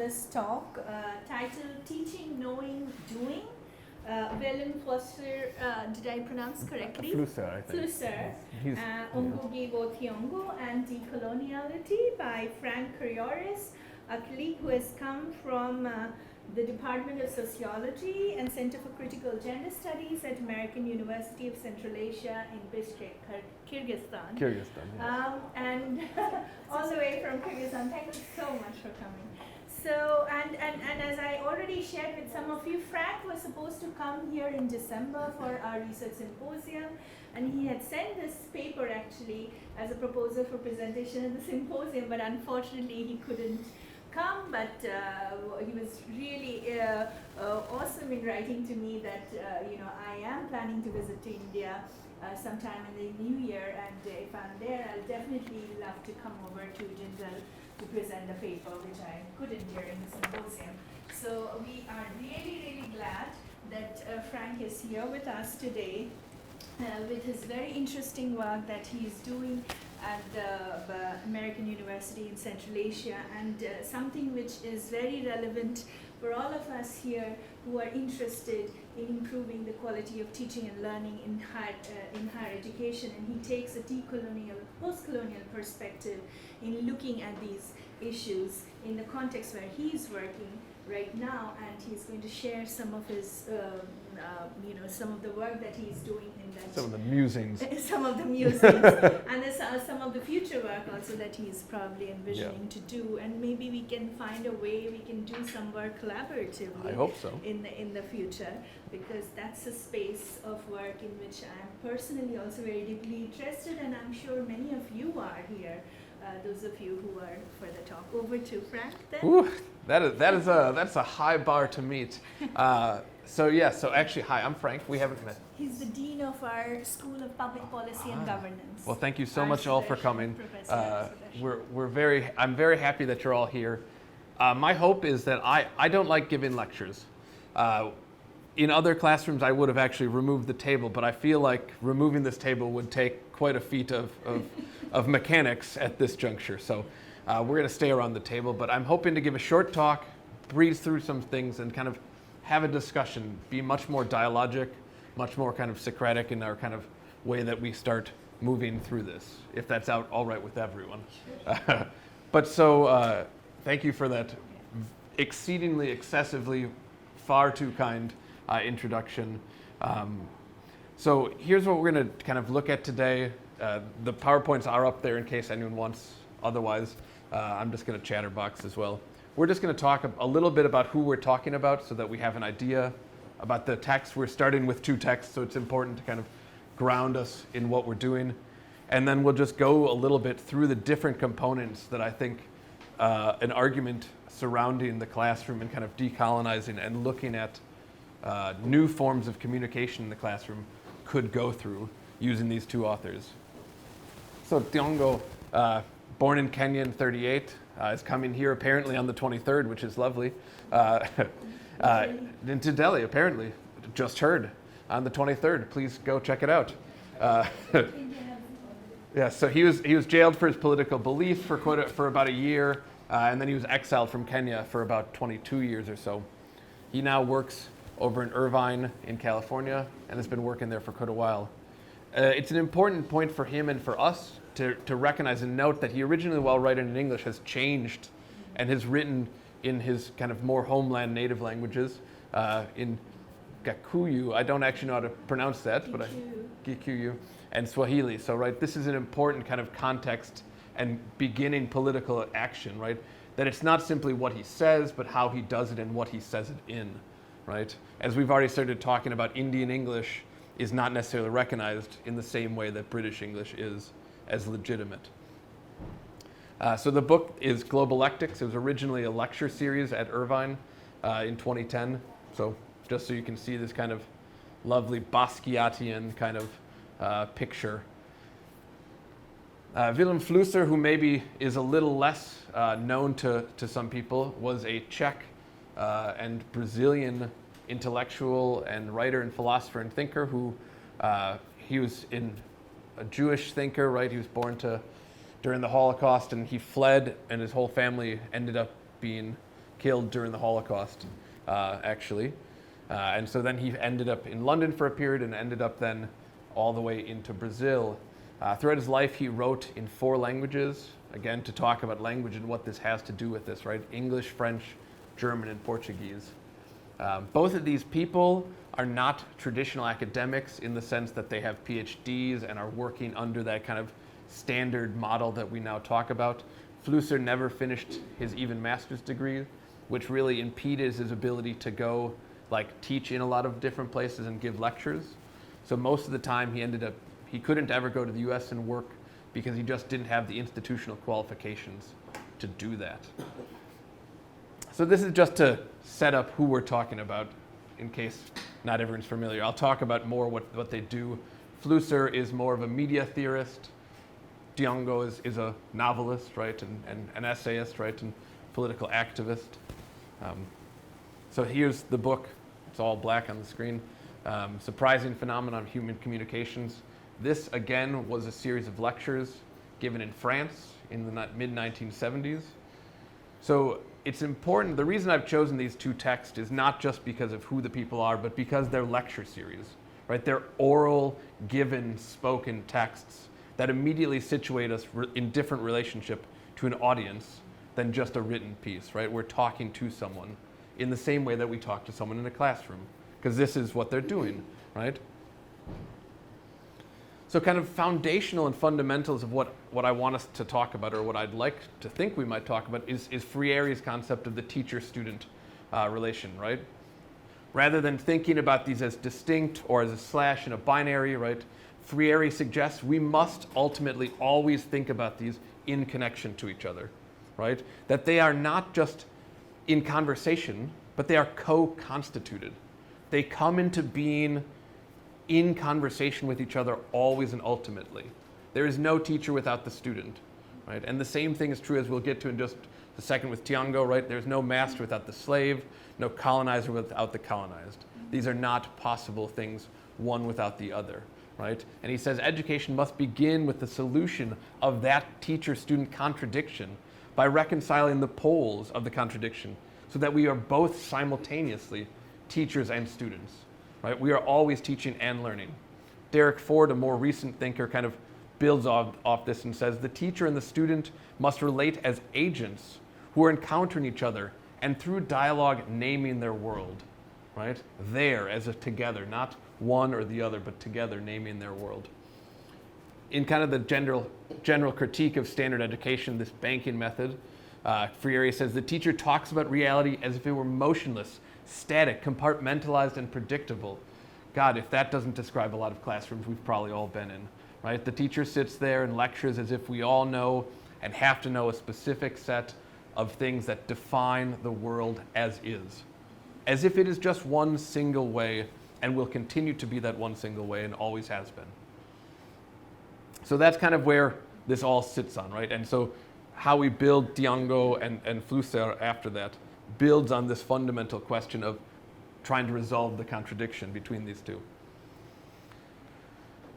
this talk titled Teaching, Knowing, Doing. Willem Foster, did I pronounce correctly? Flusser, I think. Flusser. Ongogi Thiongo and Decoloniality by Frank Curioris, a colleague who has come from the Department of Sociology and Center for Critical Gender Studies at American University of Central Asia in Bishkek, Kyrgyzstan. Kyrgyzstan, yes. And all the way from Kyrgyzstan. Thank you so much for coming. So, and as I already shared with some of you, Frank was supposed to come here in December for our research symposium, and he had sent this paper actually as a proposal for presentation at the symposium, but unfortunately he couldn't come, but he was really awesome in writing to me that I am planning to visit to India sometime in the new year, and if I'm there, I'll definitely love to come over to Jindal to present the paper, which I couldn't during the symposium. So we are really, really glad that Frank is here with us today with his very interesting work that he is doing at the American University in Central Asia, and something which is very relevant for all of us here who are interested in improving the quality of teaching and learning in higher education. And he takes a decolonial, post-colonial perspective in looking at these issues in the context where he's working right now, and he's going to share some of his, some of the work that he's doing in that. Some of the musings. Some of the musings, and there's some of the future work also that he's probably envisioning to do, and maybe we can find a way we can do some work collaboratively. I hope so. In the future, because that's a space of work in which I'm personally also very deeply interested, and I'm sure many of you are here. Those of you who are for the talk. Over to Frank then. Ooh, that's a high bar to meet. So actually, hi, I'm Frank. We haven't met. He's the dean of our School of Public Policy and Governance. Well, thank you so much all for coming. I'm very happy that you're all here. My hope is that I don't like giving lectures. In other classrooms, I would have actually removed the table, but I feel like removing this table would take quite a feat of mechanics at this juncture. So we're going to stay around the table, but I'm hoping to give a short talk, breeze through some things, and kind of have a discussion, be much more dialogic, much more kind of Socratic in our kind of way that we start moving through this, if that's all right with everyone. But so thank you for that exceedingly, excessively, far too kind introduction. So here's what we're going to kind of look at today. The PowerPoints are up there in case anyone wants. Otherwise, I'm just going to chatterbox as well. We're just going to talk a little bit about who we're talking about so that we have an idea about the text. We're starting with two texts, so it's important to kind of ground us in what we're doing. And then we'll just go a little bit through the different components that I think an argument surrounding the classroom and kind of decolonizing and looking at new forms of communication in the classroom could go through using these two authors. So Thiongo, born in Kenya in 1938, is coming here apparently on the 23rd, which is lovely. Into Delhi, apparently. Just heard on the 23rd. Please go check it out. Yeah, so he was jailed for his political belief for about a year, and then he was exiled from Kenya for about 22 years or so. He now works over in Irvine in California and has been working there for quite a while. It's an important point for him and for us to recognize and note that he originally, while writing in English, has changed and has written in his kind of more homeland native languages, in Gikuyu. I don't actually know how to pronounce that, but Gikuyu, and Swahili. So, right, this is an important kind of context and beginning political action, right? That it's not simply what he says, but how he does it and what he says it in, right? As we've already started talking about, Indian English is not necessarily recognized in the same way that British English is as legitimate. So the book is Globalectics. It was originally a lecture series at Irvine in 2010. So just so you can see this kind of lovely Basquiatian kind of picture. Willem Flusser, who maybe is a little less known to some people, was a Czech and Brazilian intellectual and writer and philosopher and thinker who he was a Jewish thinker, right? He was born during the Holocaust, and he fled, and his whole family ended up being killed during the Holocaust, actually. And so then he ended up in London for a period and ended up then all the way into Brazil. Throughout his life, he wrote in 4 languages, again, to talk about language and what this has to do with this, right? English, French, German, and Portuguese. Both of these people are not traditional academics in the sense that they have PhDs and are working under that kind of standard model that we now talk about. Flusser never finished his even master's degree, which really impeded his ability to go teach in a lot of different places and give lectures. So most of the time he couldn't ever go to the US and work because he just didn't have the institutional qualifications to do that. So this is just to set up who we're talking about in case not everyone's familiar. I'll talk about more what they do. Flusser is more of a media theorist. Tiago is a novelist, right, and an essayist, right, and political activist. So here's the book. It's all black on the screen. Surprising Phenomenon of Human Communications. This, again, was a series of lectures given in France in the mid-1970s. So it's important. The reason I've chosen these 2 texts is not just because of who the people are, but because they're lecture series, right? They're oral, given, spoken texts that immediately situate us in different relationship to an audience than just a written piece, right? We're talking to someone in the same way that we talk to someone in a classroom, because this is what they're doing, right? So kind of foundational and fundamentals of what I want us to talk about, or what I'd like to think we might talk about, is Freire's concept of the teacher-student relation, right? Rather than thinking about these as distinct or as a slash in a binary, right? Freire suggests we must ultimately always think about these in connection to each other, right? That they are not just in conversation, but they are co-constituted. They come into being in conversation with each other always and ultimately. There is no teacher without the student, right? And the same thing is true, as we'll get to in just a second with Tiago, right? There's no master without the slave, no colonizer without the colonized. These are not possible things, one without the other, right? And he says education must begin with the solution of that teacher-student contradiction by reconciling the poles of the contradiction so that we are both simultaneously teachers and students, right? We are always teaching and learning. Derek Ford, a more recent thinker, kind of builds off this and says the teacher and the student must relate as agents who are encountering each other and through dialogue naming their world, right? There as a together, not one or the other, but together naming their world. In kind of the general critique of standard education, this banking method, Freire says the teacher talks about reality as if it were motionless, static, compartmentalized, and predictable. God, if that doesn't describe a lot of classrooms we've probably all been in, right? The teacher sits there and lectures as if we all know and have to know a specific set of things that define the world as if it is just one single way and will continue to be that one single way and always has been. So that's kind of where this all sits on, right? And so how we build Tiago and Flusser after that builds on this fundamental question of trying to resolve the contradiction between these two.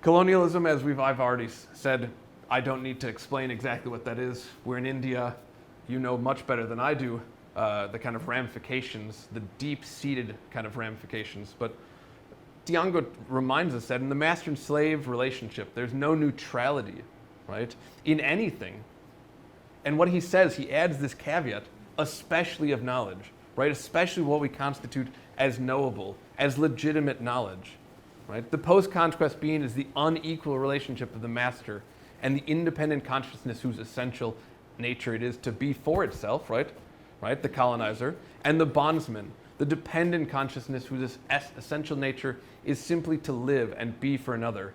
Colonialism, as I've already said, I don't need to explain exactly what that is. We're in India. You know much better than I do the kind of ramifications, the deep-seated kind of ramifications. But Tiago reminds us that in the master and slave relationship, there's no neutrality, right, in anything. And what he says, he adds this caveat, especially of knowledge, right, especially what we constitute as knowable, as legitimate knowledge, right? The post-conquest being is the unequal relationship of the master and the independent consciousness whose essential nature it is to be for itself, right, the colonizer, and the bondsman, the dependent consciousness whose essential nature is simply to live and be for another.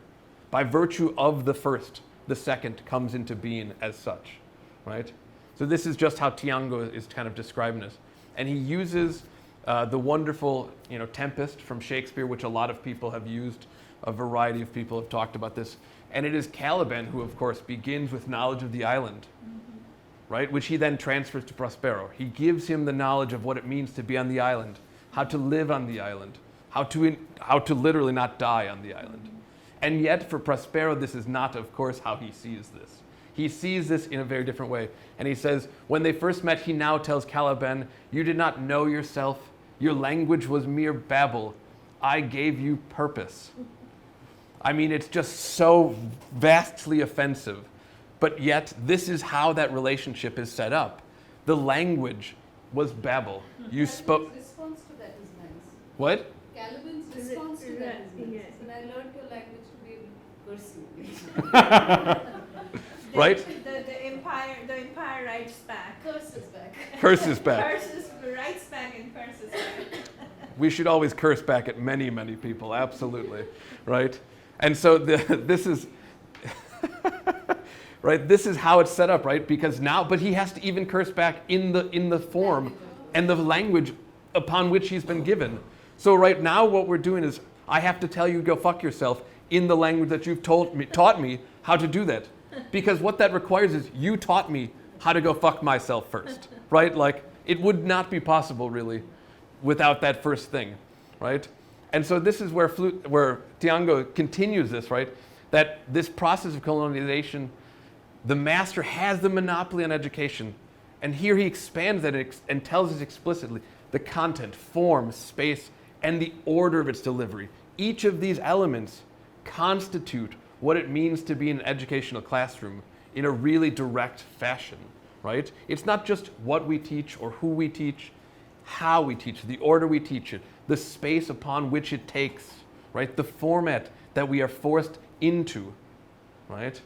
By virtue of the first, the second comes into being as such, right? So this is just how Tiago is kind of describing this. And he uses the wonderful, Tempest from Shakespeare, which a lot of people have used. A variety of people have talked about this. And it is Caliban who, of course, begins with knowledge of the island, right? Which he then transfers to Prospero. He gives him the knowledge of what it means to be on the island, how to live on the island, how to literally not die on the island. And yet, for Prospero, this is not, of course, how he sees this. He sees this in a very different way. And he says, when they first met, he now tells Caliban, you did not know yourself. Your language was mere babble. I gave you purpose. I mean, it's just so vastly offensive. But yet, this is how that relationship is set up. The language was babble. You spoke. Caliban's response to that is nice. What? Caliban's response to that is nice. And I learned your language to be cursive. Right? The empire writes back. Curses back. Curses back. Curses writes back and curses back. We should always curse back at many, many people. Absolutely. Right? And so this is... right? This is how it's set up, right? Because now, but he has to even curse back in the form and the language upon which he's been given. So right now what we're doing is I have to tell you go fuck yourself in the language that you've taught me how to do that. Because what that requires is you taught me how to go fuck myself first, right? Like it would not be possible really without that first thing, right? And so this is where Tiango continues this, right? That this process of colonization, the master has the monopoly on education. And here he expands that and tells us explicitly the content, form, space, and the order of its delivery. Each of these elements constitute what it means to be in an educational classroom in a really direct fashion, right? It's not just what we teach or who we teach, how we teach it, the order we teach it, the space upon which it takes, right? The format that we are forced into, right?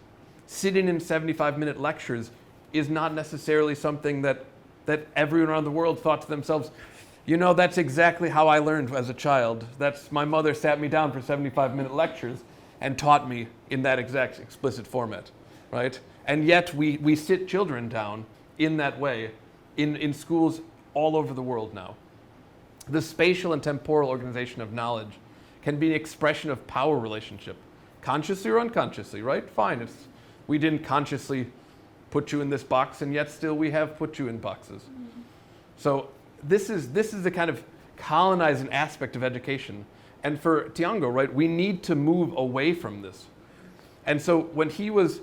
Sitting in 75-minute lectures is not necessarily something that everyone around the world thought to themselves, you know, that's exactly how I learned as a child. My mother sat me down for 75-minute lectures and taught me in that exact explicit format, right? And yet we sit children down in that way in schools all over the world now. The spatial and temporal organization of knowledge can be an expression of power relationship, consciously or unconsciously, right? Fine, we didn't consciously put you in this box, and yet still we have put you in boxes. Mm-hmm. So this is the kind of colonizing aspect of education. And for Tiango, right, we need to move away from this. And so when he was,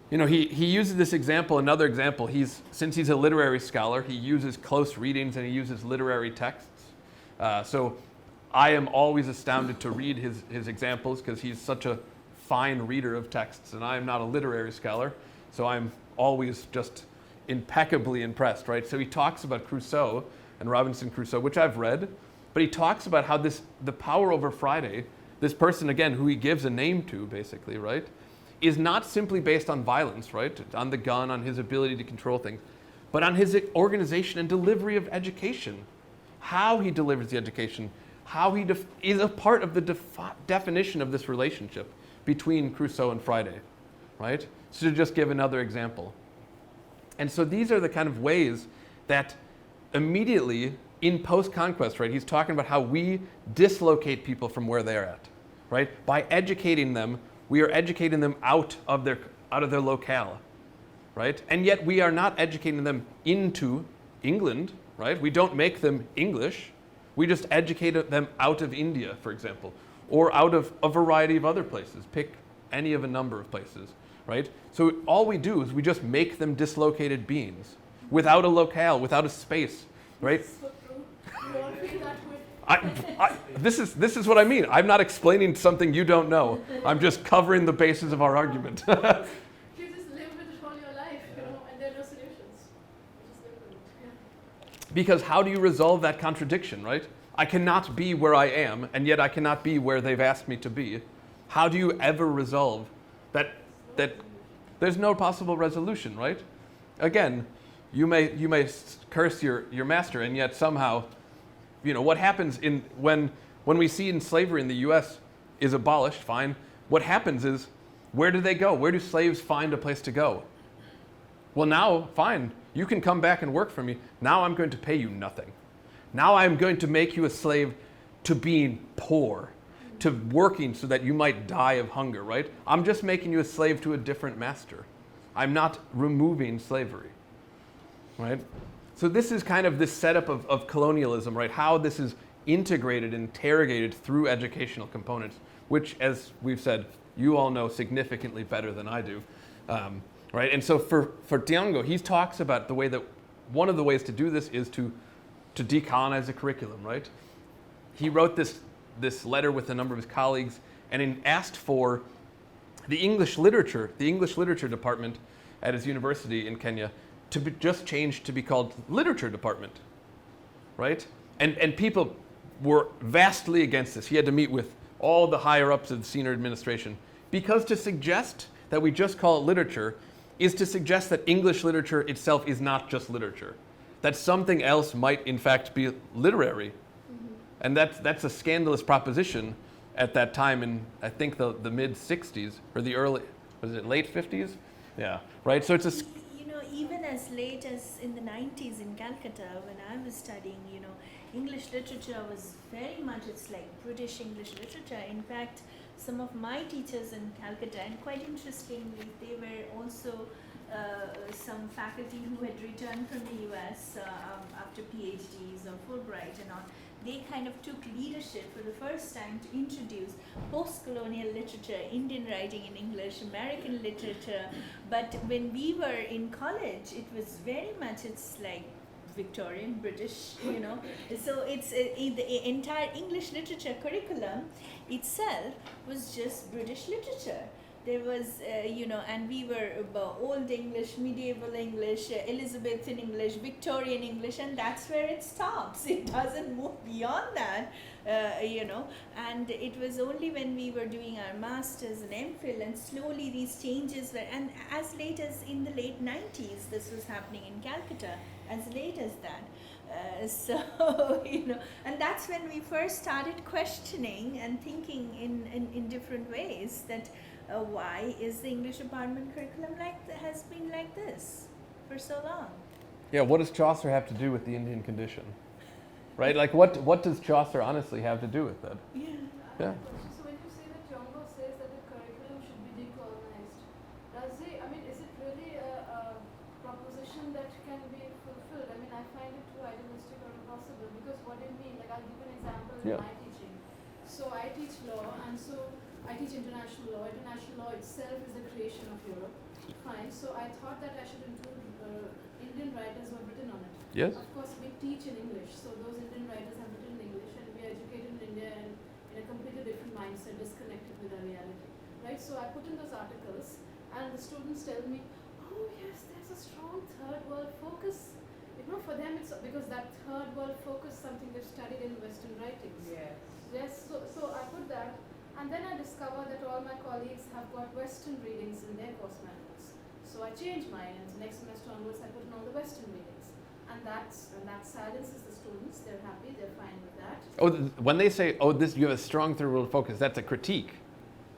you know, he uses this example, another example, since he's a literary scholar, he uses close readings and he uses literary texts. So I am always astounded to read his examples because he's such a fine reader of texts, and I am not a literary scholar, so I'm always just impeccably impressed, right? So he talks about Crusoe and Robinson Crusoe, which I've read, but he talks about how the power over Friday, this person, again, who he gives a name to, basically, right, is not simply based on violence, right, on the gun, on his ability to control things, but on his organization and delivery of education, how he delivers the education, how he is a part of the definition of this relationship between Crusoe and Friday, right? So to just give another example. And so these are the kind of ways that immediately in post-conquest, right, he's talking about how we dislocate people from where they're at, right? By educating them, we are educating them out of their locale, right? And yet we are not educating them into England, right? We don't make them English. We just educate them out of India, for example, or out of a variety of other places. Pick any of a number of places, right? So all we do is we just make them dislocated beings without a locale, without a space, right? So true. You all feel that way. This is what I mean. I'm not explaining something you don't know. I'm just covering the basis of our argument. You just live with it all your life, you know, and there are no solutions. You just live with it. Yeah. Because how do you resolve that contradiction, right? I cannot be where I am, and yet I cannot be where they've asked me to be. How do you ever resolve that there's no possible resolution, right? Again, you may curse your master, and yet somehow, you know, what happens when we see in slavery in the US is abolished, fine. What happens is, where do they go? Where do slaves find a place to go? Well, now, fine, you can come back and work for me. Now I'm going to pay you nothing. Now I'm going to make you a slave to being poor, to working so that you might die of hunger, right? I'm just making you a slave to a different master. I'm not removing slavery, right? So this is kind of this setup of colonialism, right? How this is integrated, interrogated through educational components, which, as we've said, you all know significantly better than I do. Right? And so for Tiango, he talks about the way that one of the ways to do this is to decolonize the curriculum, right? He wrote this letter with a number of his colleagues and asked for the English literature department at his university in Kenya to be just changed to be called literature department, right? And people were vastly against this. He had to meet with all the higher ups of the senior administration because to suggest that we just call it literature is to suggest that English literature itself is not just literature, that something else might in fact be literary. And that's a scandalous proposition at that time in, I think, the mid-60s or the early, was it late 50s? Yeah, right? So it's a... Even as late as in the 90s in Calcutta, when I was studying, English literature was very much, it's like British English literature. In fact, some of my teachers in Calcutta, and quite interestingly, they were also some faculty who had returned from the US after PhDs or Fulbright and all. They kind of took leadership for the first time to introduce post-colonial literature, Indian writing in English, American literature. But when we were in college, it was very much, it's like Victorian, British, So it's the entire English literature curriculum itself was just British literature. There was, and we were Old English, Medieval English, Elizabethan English, Victorian English, and that's where it stops. It doesn't move beyond that, And it was only when we were doing our masters and MPhil, and slowly these changes were, and as late as in the late 90s, this was happening in Calcutta, as late as that. And that's when we first started questioning and thinking in different ways that why is the English department curriculum has been like this for so long? Yeah, what does Chaucer have to do with the Indian condition? Right? Like what does Chaucer honestly have to do with that? Yeah. So when you say that Tiango says that the curriculum should be decolonized, is it really a proposition that can be fulfilled? I find it too idealistic or impossible, because what do you mean? Like, I'll give an example in my teaching. So I teach law, and so I teach international law. International law itself is the creation of Europe. Fine. So I thought that I should include Indian writers who have written on it. Yes. Of course, we teach in English, so those Indian writers have written in English, and we are educated in India and in a completely different mindset, disconnected with our reality. Right? So I put in those articles, and the students tell me, oh yes, there's a strong third world focus. For them it's because that third world focus is something they've studied in Western writings. Yes. So I put that. And then I discovered that all my colleagues have got Western readings in their course manuals. So I changed mine, and next semester onwards I put in all the Western readings. And that silences the students. They're happy, they're fine with that. Oh, when they say, you have a strong third world focus, that's a critique.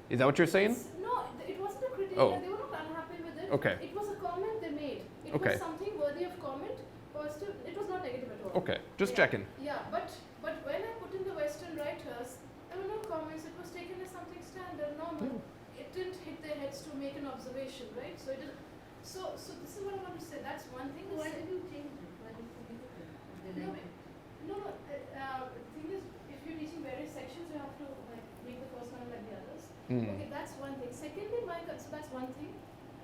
Is that what you're saying? No, it wasn't a critique. Oh. They were not unhappy with it. Okay. It was a comment they made. It was something worthy of comment. Positive. It was not negative at all. Okay, just checking. Yeah, but when I put in the Western writers, there were no comments. It was taken as something standard, normal. It didn't hit their heads to make an observation, right? So it didn't. So this is what I want to say. That's one thing. Why did you change it? Why did you change it? No. The thing is, if you're teaching various sections, you have to make the first one like the others. Okay, that's one thing. Secondly, so that's one thing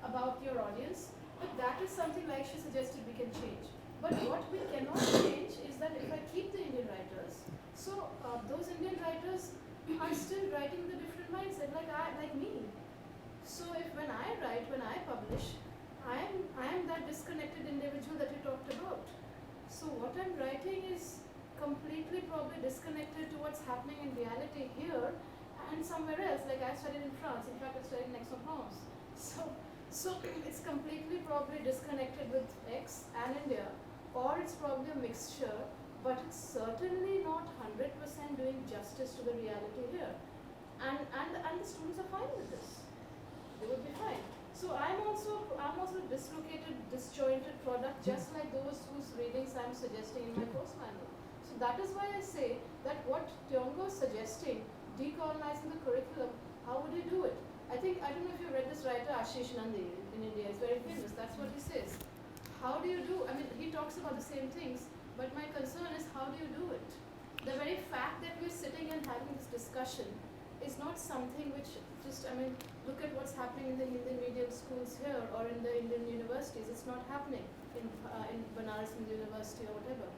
about your audience. But that is something, like she suggested, we can change. But what we cannot change is that if I keep the Indian writers, so those Indian writers are still writing the different mindset, like me. So when I write, when I publish, I am that disconnected individual that you talked about. So what I'm writing is completely probably disconnected to what's happening in reality here and somewhere else. Like I studied in France. In fact, I studied in Aix-en-Provence. So it's completely probably disconnected with X and India, or it's probably a mixture, but it's certainly not 100% doing justice to the reality here. And the students are fine with this. They would be fine. So I'm also a dislocated, disjointed product, just like those whose readings I'm suggesting in my course manual. So that is why I say that what Tiango is suggesting, decolonizing the curriculum, how would you do it? I don't know if you read this writer Ashish Nandi in India. He's very famous. That's what he says. How do you do? He talks about the same things, but my concern is how do you do it? The very fact that we're sitting and having this discussion is not something which just, I mean, look at what's happening in the Indian medium schools here or in the Indian universities. It's not happening in Banaras Hindu University or whatever.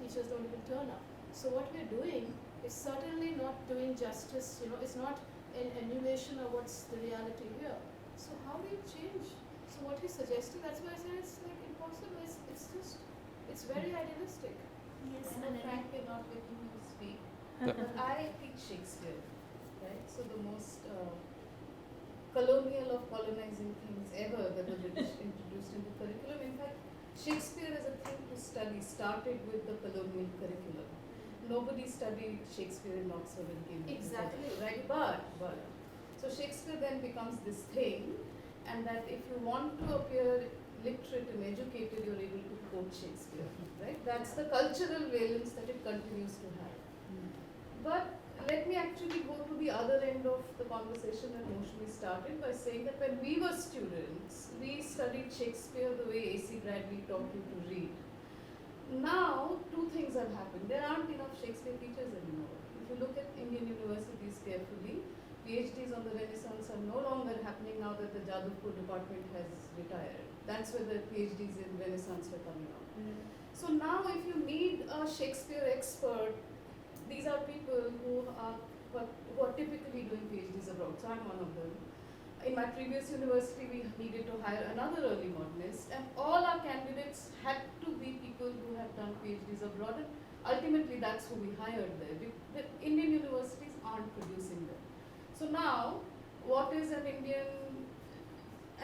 Teachers don't even turn up. So what we're doing is certainly not doing justice, it's not an emulation of what's the reality here. So how do you change? So what he's suggesting, that's why I say it's like impossible. It's very idealistic. Yes, And Frank, you're not letting me speak. Yep. But I teach Shakespeare, right? So the most colonial of colonizing things ever that was introduced in the curriculum. In fact, Shakespeare as a thing to study started with the colonial curriculum. Nobody studied Shakespeare in Oxford and Cambridge. Exactly. Right? But so Shakespeare then becomes this thing, and that if you want to appear literate and educated, you're able to quote Shakespeare, right? That's the cultural valence that it continues to have. But let me actually go to the other end of the conversation that Moshmi started by saying that when we were students, we studied Shakespeare the way A.C. Bradley taught you to read. Now, two things have happened. There aren't enough Shakespeare teachers anymore. If you look at Indian universities carefully, PhDs on the Renaissance are no longer happening now that the Jadavpur department has retired. That's where the PhDs in Renaissance were coming out. So now if you need a Shakespeare expert, these are people who are typically doing PhDs abroad. So I'm one of them. In my previous university, we needed to hire another early modernist, and all our candidates had to be people who had done PhDs abroad, and ultimately that's who we hired there. The Indian universities aren't producing them. So now, what is an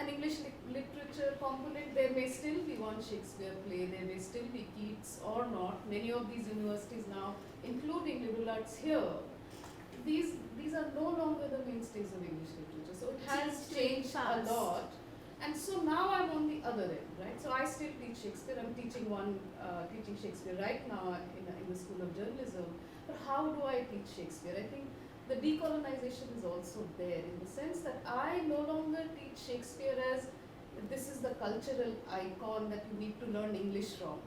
English literature component? There may still be one Shakespeare play, there may still be Keats or not. Many of these universities now, including liberal arts here, these are no longer the mainstays of English literature. So it has changed a lot. And so now I'm on the other end, right? So I still teach Shakespeare. I'm teaching Shakespeare right now in the School of Journalism. But how do I teach Shakespeare? I think the decolonization is also there in the sense that I no longer teach Shakespeare as this is the cultural icon that you need to learn English from.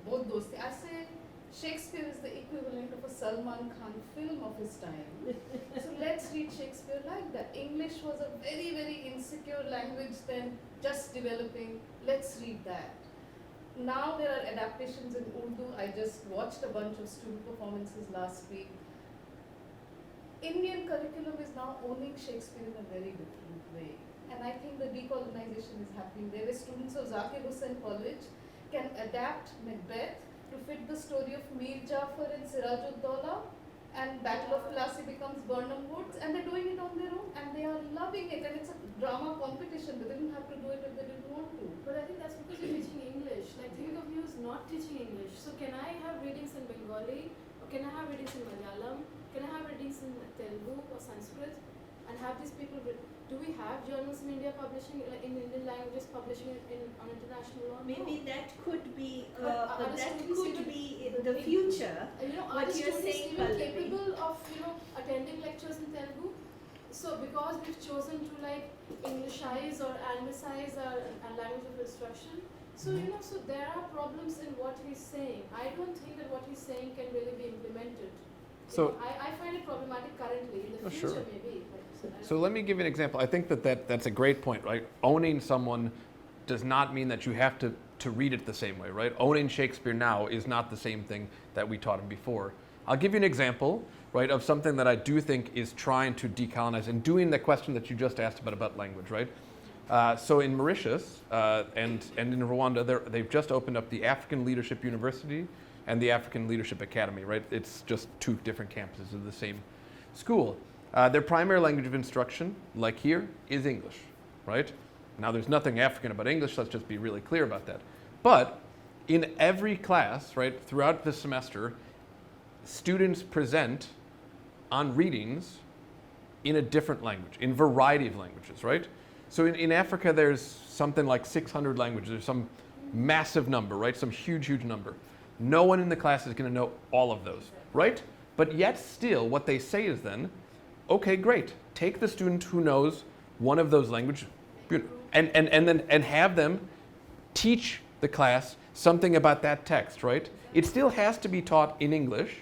Both those things. I say Shakespeare is the equivalent of a Salman Khan film of his time. So let's read Shakespeare like that. English was a very, very insecure language then, just developing. Let's read that. Now there are adaptations in Urdu. I just watched a bunch of student performances last week. Indian curriculum is now owning Shakespeare in a very different way. And I think the decolonization is happening there. The students of Zakir Hussain College can adapt Macbeth to fit the story of Mir Jafar and Siraj-ud-Dawla, and Battle of Plassey becomes Burnham Woods, and they're doing it on their own, and they are loving it, and it's a drama competition. They didn't have to do it if they didn't want to. But I think that's because you're teaching English. Like, think of you as not teaching English. So can I have readings in Bengali, or can I have readings in Malayalam? Can I have readings in Telugu or Sanskrit? And have these people do we have journals in India publishing in Indian languages publishing on international law? Maybe No. that could be But are the that students could even- be in the future. Are What the you're students saying, even Pallavi. capable of attending lectures in Telugu? So because we've chosen to like Englishize or Anglicize our language of instruction, so so there are problems in what he's saying. I don't think that what he's saying can really be implemented. So- I find it problematic currently. In the Oh, future, sure. maybe. So let me give you an example. I think that's a great point, right? Owning someone does not mean that you have to read it the same way, right? Owning Shakespeare now is not the same thing that we taught him before. I'll give you an example, right, of something that I do think is trying to decolonize and doing the question that you just asked about language, right? So in Mauritius and in Rwanda, they've just opened up the African Leadership University and the African Leadership Academy, right? It's just two different campuses of the same school. Their primary language of instruction, like here, is English, right? Now, there's nothing African about English, let's just be really clear about that. But in every class, right, throughout the semester, students present on readings in a different language, in variety of languages, right? So in Africa, there's something like 600 languages. There's some massive number, right? Some huge, huge number. No one in the class is going to know all of those, right? But yet still, what they say is then, okay, great. Take the student who knows one of those languages and have them teach the class something about that text, right? It still has to be taught in English,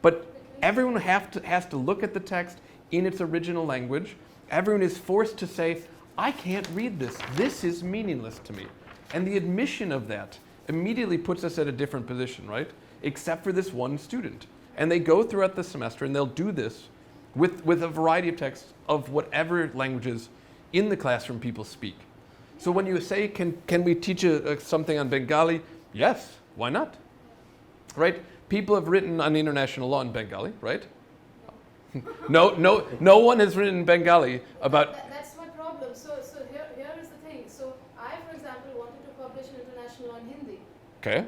but everyone has to look at the text in its original language, everyone is forced to say, I can't read this. This is meaningless to me. And the admission of that immediately puts us at a different position, right? Except for this one student. And they go throughout the semester and they'll do this with a variety of texts of whatever languages in the classroom people speak. So when you say, can we teach something on Bengali? Yes, why not? Right? People have written on international law in Bengali, right? No one has written in Bengali about. That's my problem. So here is the thing. So I, for example, wanted to publish an international law in Hindi. Okay.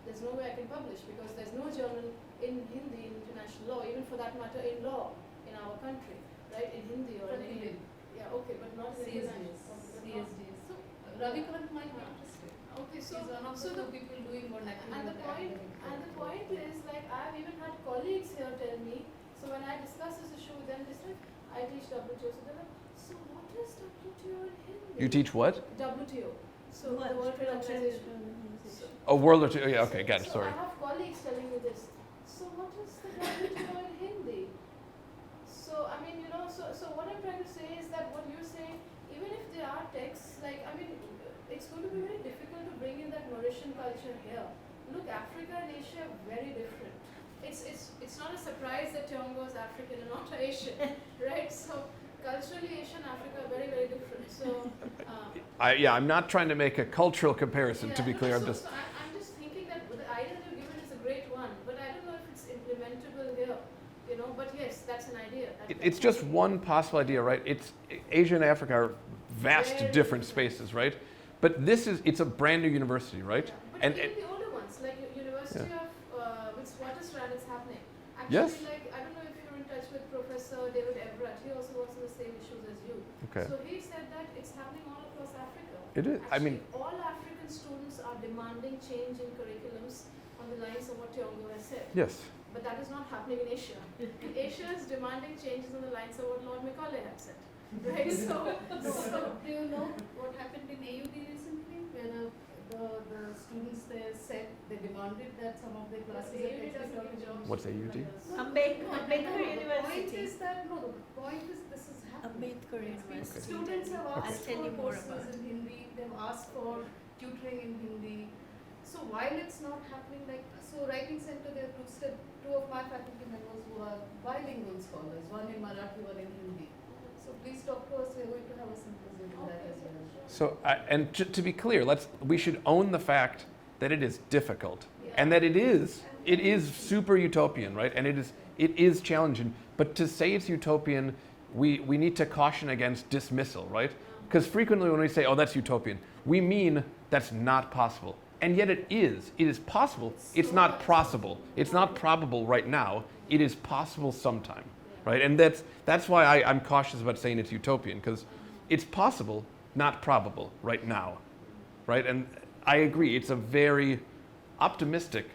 There's no way I can publish because there's no journal in Hindi in international law, even for that matter in law in our country, right? In Hindi or in English. Yeah, okay, but not in international. CSDs. So Ravi Karant might be interested. Okay, so He's one of so the the people doing vernacular. and the point is like I've even had colleagues here tell me. So when I discuss this issue with them, they said I teach WTO. So they're like, so what is WTO in Hindi? You teach what? WTO. So What? the World Trade Organization. So, A World War II. Yeah, okay, got it, so sorry. I have colleagues telling me this. So what is the WTO in Hindi? So I mean, so what I'm trying to say is that what you're saying, even if there are texts, like I mean, it's going to be very difficult to bring in that Mauritian culture here. Look, Africa and Asia are very different. It's not a surprise that Tiongo is African and not Asian, right? So culturally, Asia and Africa are very, very different. So I'm not trying to make a cultural comparison, to be clear. I'm just. So I'm just thinking that the idea that you've given is a great one, but I don't know if it's implementable here. But yes, that's an idea. It's just one possible idea, right? Asia and Africa are vast Very different different. spaces, right? But it's a brand new university, right? Yeah. But And even the older ones, like University of Witwatersrand, it's happening. Actually, Yes. like I don't know if you're in touch with Professor David Everett. He also works on the same issues as you. Okay. So he said that it's happening all across Africa. It is. I mean, Actually, all African students are demanding change in curriculums on the lines of what Tiongo has said. yes. But that is not happening in Asia. Asia is demanding changes on the lines of what Lord Macaulay had said. Right? So Do you know what happened in AUD recently, where the students there said they demanded that some of their classes are AUD doesn't give jobs. What's AUD? Ambedkar The point University. is that the point is this is happening. Ambedkar University. Students have I'll asked tell for you more courses about in Hindi. They've asked for tutoring in Hindi. So while it's not happening, Writing Center, they have boosted two of my faculty members who are bilingual scholars, one in Marathi, one in Hindi. So please talk to us. We're going to have a symposium on that as well. So, and to be clear, we should own the fact that it is difficult, and that it is super utopian, right? And it is challenging. But to say it's utopian, we need to caution against dismissal, right? Because frequently when we say, oh, that's utopian, we mean that's not possible. And yet it is. It is possible. It's not possible. It's not probable right now. It is possible sometime, right? And that's why I'm cautious about saying it's utopian, because it's possible, not probable right now, right? And I agree. It's a very optimistic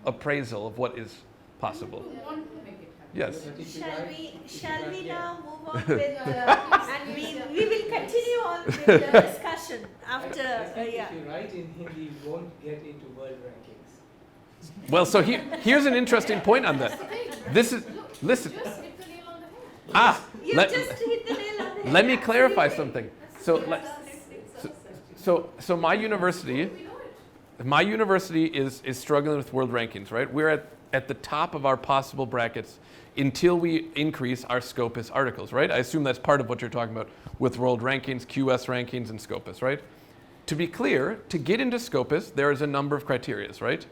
appraisal of what is possible. We want to make it happen. Yes. Shall we now move on with and we will continue on with the discussion after If you write in Hindi, you won't get into world rankings. Well, so here's an interesting point on that. This is, listen. just hit the nail on the head. you Let, just hit the nail on the head. let me clarify Absolutely. something. So my university, We know it. my university is struggling with world rankings, right? We're at the top of our possible brackets until we increase our Scopus articles, right? I assume that's part of what you're talking about with world rankings, QS rankings, and Scopus, right? To be clear, to get into Scopus, there is a number of criteria, right?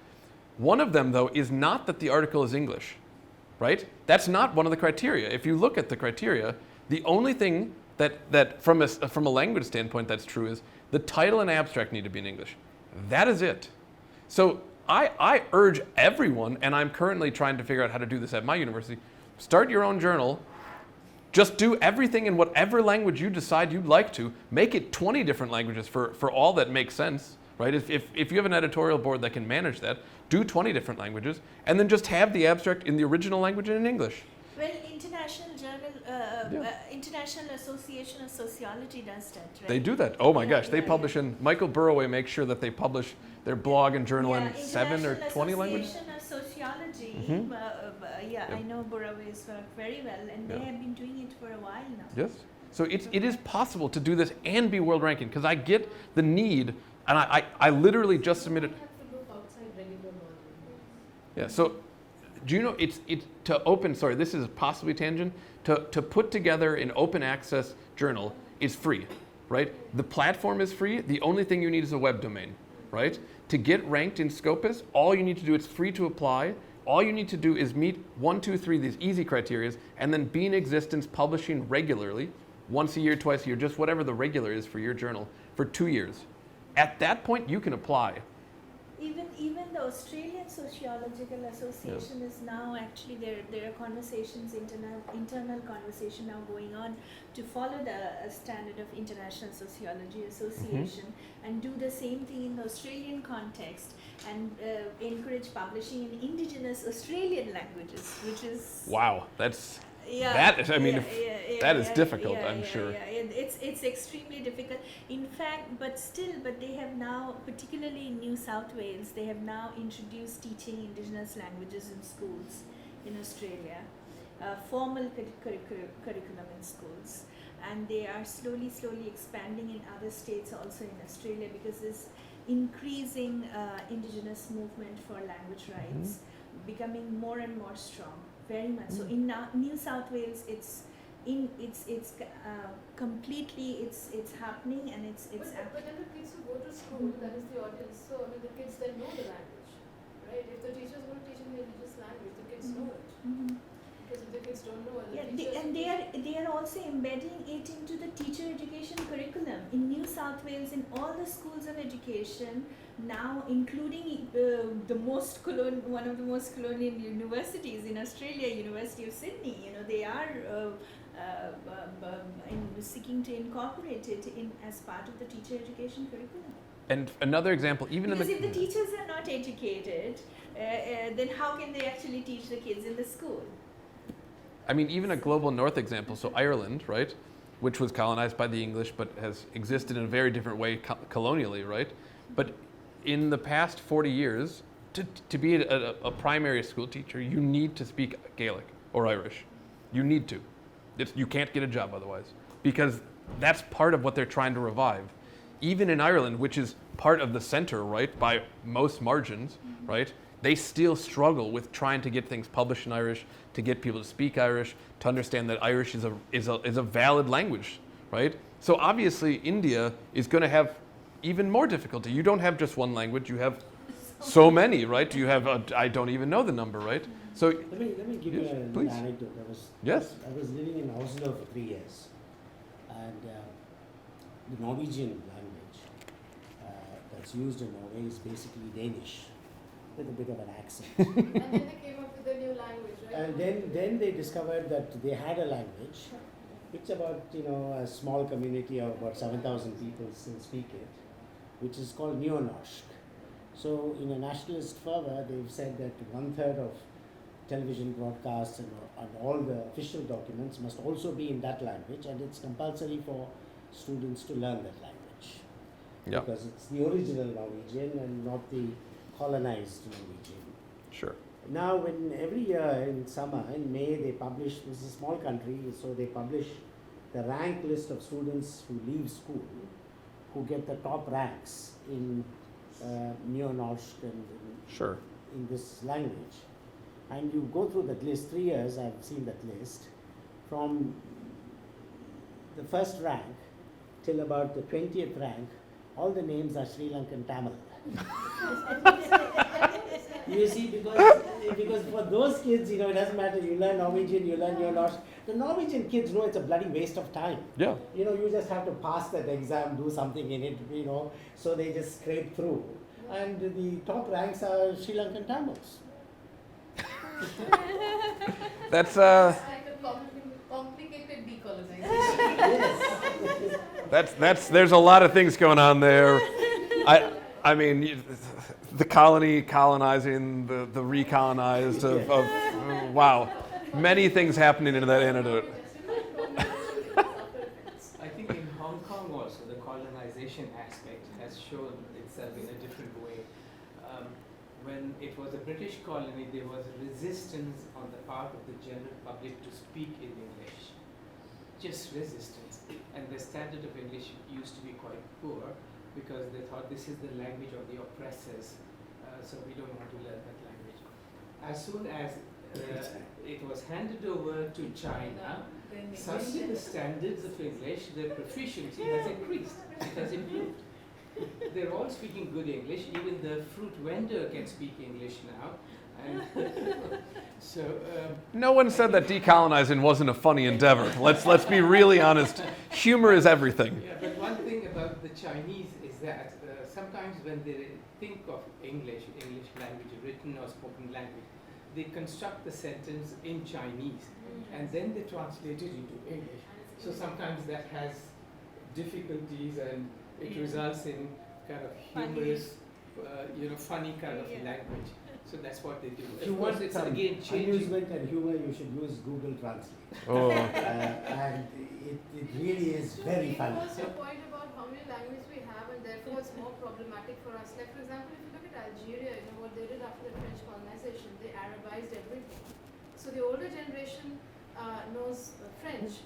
One of them, though, is not that the article is English, right? That's not one of the criteria. If you look at the criteria, the only thing that from a language standpoint that's true is the title and abstract need to be in English. That is it. So I urge everyone, and I'm currently trying to figure out how to do this at my university, start your own journal. Just do everything in whatever language you decide you'd like to. Make it 20 different languages for all that makes sense, right? If you have an editorial board that can manage that, do 20 different languages, and then just have the abstract in the original language and in English. Well, International Association of Sociology does that, right? They do that. Oh my Yeah, gosh, they yeah, publish yeah. in, Michael Burroway makes sure that they publish their blog and journal in 7 or 20 languages. International Association of sociology, Mhm. yeah, Yeah. I know Burave's work very well, and they Yeah. have been doing it for a while now. Yes. So it is possible to do this and be world ranking, because I get the need, and I literally just submitted. You have to look outside regular volume. Yeah. So do you know it's to open? Sorry, this is possibly tangent. To put together an open access journal is free, right? The platform is free. The only thing you need is a web domain, right? To get ranked in Scopus, all you need to do, it's free to apply. All you need to do is meet 1, 2, 3, these easy criteria, and then be in existence, publishing regularly, once a year, twice a year, just whatever the regular is for your journal, for 2 years. At that point, you can apply. Even the Australian Sociological Association is now actually there are conversations, internal conversation now going on to follow the standard of International Sociology Association and do the same thing in the Australian context and encourage publishing in indigenous Australian languages, which is Wow, that's yeah, that is, I mean, that is yeah, difficult, yeah, I'm yeah, sure. Yeah. It's extremely difficult. In fact, but they have now, particularly in New South Wales, they have now introduced teaching Indigenous languages in schools in Australia, formal curriculum in schools, and they are slowly expanding in other states also in Australia, because there's increasing Indigenous movement for language rights becoming more and more strong. Very much so. In New South Wales, it's completely it's happening, and it's But then the kids who go to school, that is the audience. So I mean, the kids then know the language, right? If the teachers want to teach in the religious language, the kids know it. Because if the kids don't know it, the teachers they are also embedding it into the teacher education curriculum in New South Wales, in all the schools of education now, including one of the most colonial universities in Australia, University of Sydney. You know, they are seeking to incorporate it in as part of the teacher education curriculum. And another example, even Because in the if the teachers are not educated, then how can they actually teach the kids in the school? I mean, even a global north example, so Ireland, right, which was colonized by the English but has existed in a very different way colonially, right? But in the past 40 years, to be a primary school teacher, you need to speak Gaelic or Irish. You need to. You can't get a job otherwise, because that's part of what they're trying to revive. Even in Ireland, which is part of the center, right, by most margins, right, they still struggle with trying to get things published in Irish, to get people to speak Irish, to understand that Irish is a valid language, right? So obviously India is going to have even more difficulty. You don't have just one language, you have so many, right? You have, I don't even know the number, right? So Let me give you Yes, an please. anecdote. Yes. I was living in Oslo for 3 years, and the Norwegian language that's used in Norway is basically Danish, with a bit of an accent. and then they came up with a new language, right? And then they discovered that they had a language, which about a small community of about 7,000 people still speak it, which is called Neo-Norsk. So in a nationalist fervor, they've said that 1/3 of television broadcasts and all the official documents must also be in that language, and it's compulsory for students to learn that language. yeah, Because it's the original Norwegian and not the colonized Norwegian. sure. Now, when every year in summer, in May, they publish, this is a small country, so they publish the rank list of students who leave school, who get the top ranks in Neo-Norsk and Sure. in this language. And you go through that list, 3 years, I've seen that list, from the first rank till about the 20th rank, all the names are Sri Lankan Tamil. You see, because for those kids, it doesn't matter, you learn Norwegian, you learn Neo-Norsk. The Norwegian kids know it's a bloody waste of time. Yeah. You just have to pass that exam, do something in it, so they just scrape through. And the top ranks are Sri Lankan Tamils. That's It's like a complicated decolonization. there's a lot of things going on there. I mean, the colony colonizing the recolonized of wow, many things happening in that anecdote. I think in Hong Kong also the colonization aspect has shown itself in a different way. When when it was a British colony, there was a resistance on the part of the general public to speak in English. Just resistance. And the standard of English used to be quite poor because they thought this is the language of the oppressors, so we don't want to learn that language. As soon as it was handed over to China, suddenly the standards of English, their proficiency has increased, it has improved. They're all speaking good English, even the fruit vendor can speak English now. And so, No one said that decolonizing wasn't a funny endeavor. Let's be really honest. Humor is everything. yeah, but one thing about the Chinese is that sometimes when they think of English language, written or spoken language, they construct the sentence in Chinese and then they translate it into English. So sometimes that has difficulties and it results in kind of humorous, funny kind of language. So that's what they do. If you Of course, want it's some again changing. amusement and humor, you should use Google Translate. Oh. And it really is very funny. What's your point about how many languages we have and therefore it's more problematic for us? Like for example, if you look at Algeria, what they did after the French colonization, they Arabized everything. So the older generation knows French,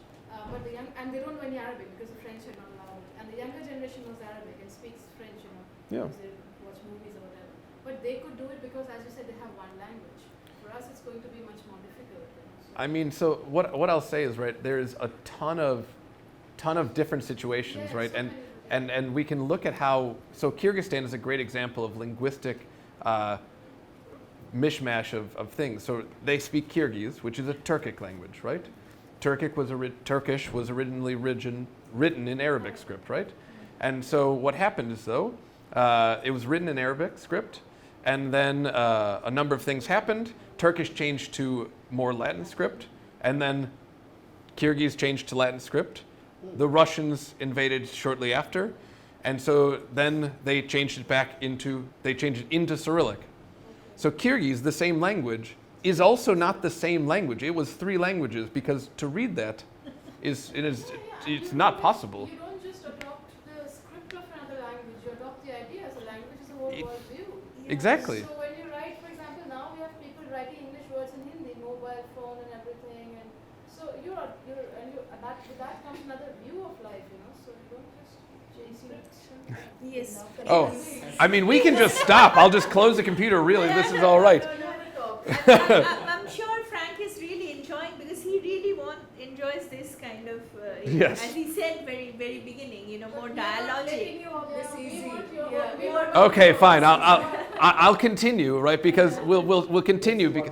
but and they don't know any Arabic because the French are not allowed. And the younger generation knows Arabic and speaks French, Yeah. because they watch movies or whatever. But they could do it because, as you said, they have one language. For us, it's going to be much more difficult. So I mean, so what I'll say is, right, there's a ton of different situations, right? so And we can look at how, so Kyrgyzstan is a great example of linguistic mishmash of things. So they speak Kyrgyz, which is a Turkic language, right? Turkish was originally written in Arabic script, right? And so what happened is, though, it was written in Arabic script, and then a number of things happened. Turkish changed to more Latin script, and then Kyrgyz changed to Latin script. The Russians invaded shortly after, and so then they changed it into Cyrillic. So Kyrgyz, the same language, is also not the same language. It was 3 languages, because to read that it's not possible. You don't just adopt the script of another language, you adopt the idea. So language is a whole world view. Exactly. So when you write, for example, now we have people writing English words in Hindi, mobile phone and everything, and so with that comes another view of life, So you don't just change script. Yes. Oh, I mean, we can just stop. I'll just close the computer, really. This is all right. I'm sure Frank is really enjoying, because he really enjoys this kind of, Yes. as he said very beginning, more dialogic. Letting you off this easy. Okay, fine. I'll continue, right? Because we'll continue. Because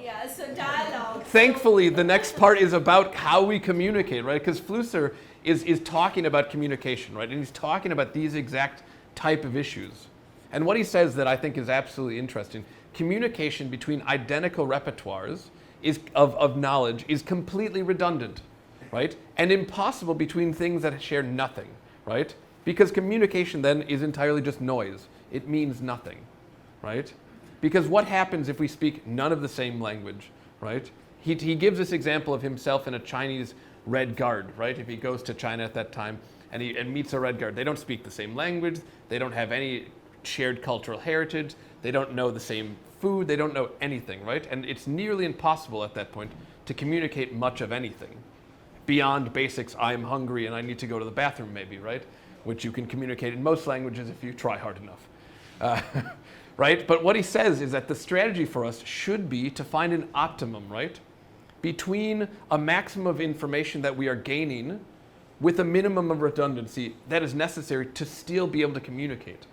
Yeah, so dialogue. thankfully, the next part is about how we communicate, right? Because Flusser is talking about communication, right? And he's talking about these exact type of issues. And what he says that I think is absolutely interesting, communication between identical repertoires of knowledge is completely redundant, right? And impossible between things that share nothing, right? Because communication then is entirely just noise. It means nothing, right? Because what happens if we speak none of the same language, right? He gives this example of himself in a Chinese Red Guard, right? If he goes to China at that time and meets a Red Guard, they don't speak the same language, they don't have any shared cultural heritage, they don't know the same food, they don't know anything, right? And it's nearly impossible at that point to communicate much of anything beyond basics, I'm hungry and I need to go to the bathroom maybe, right? Which you can communicate in most languages if you try hard enough, right? But what he says is that the strategy for us should be to find an optimum, right? Between a maximum of information that we are gaining with a minimum of redundancy that is necessary to still be able to communicate.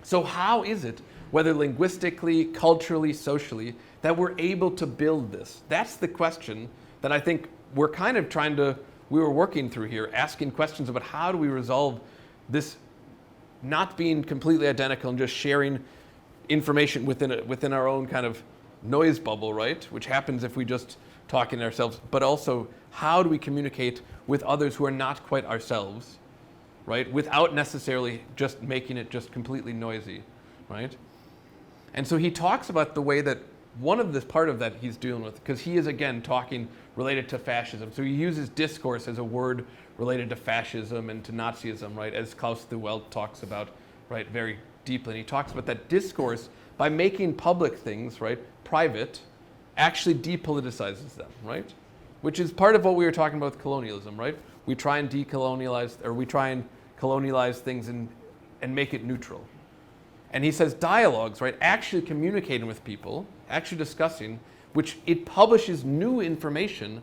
So how is it, whether linguistically, culturally, socially, that we're able to build this? That's the question that I think we're kind of we were working through here, asking questions about how do we resolve this not being completely identical and just sharing information within our own kind of noise bubble, right? Which happens if we just talk in ourselves, but also how do we communicate with others who are not quite ourselves, right? Without necessarily just making it just completely noisy, right? And so he talks about the way that part of that he's dealing with, because he is again talking related to fascism. So he uses discourse as a word related to fascism and to Nazism, right? As Klaus Thuwelt talks about, right, very deeply. And he talks about that discourse by making public things, right, private, actually depoliticizes them, right? Which is part of what we were talking about with colonialism, right? We try and decolonialize, or we try and colonialize things and make it neutral. And he says dialogues, right, actually communicating with people, actually discussing, which it publishes new information,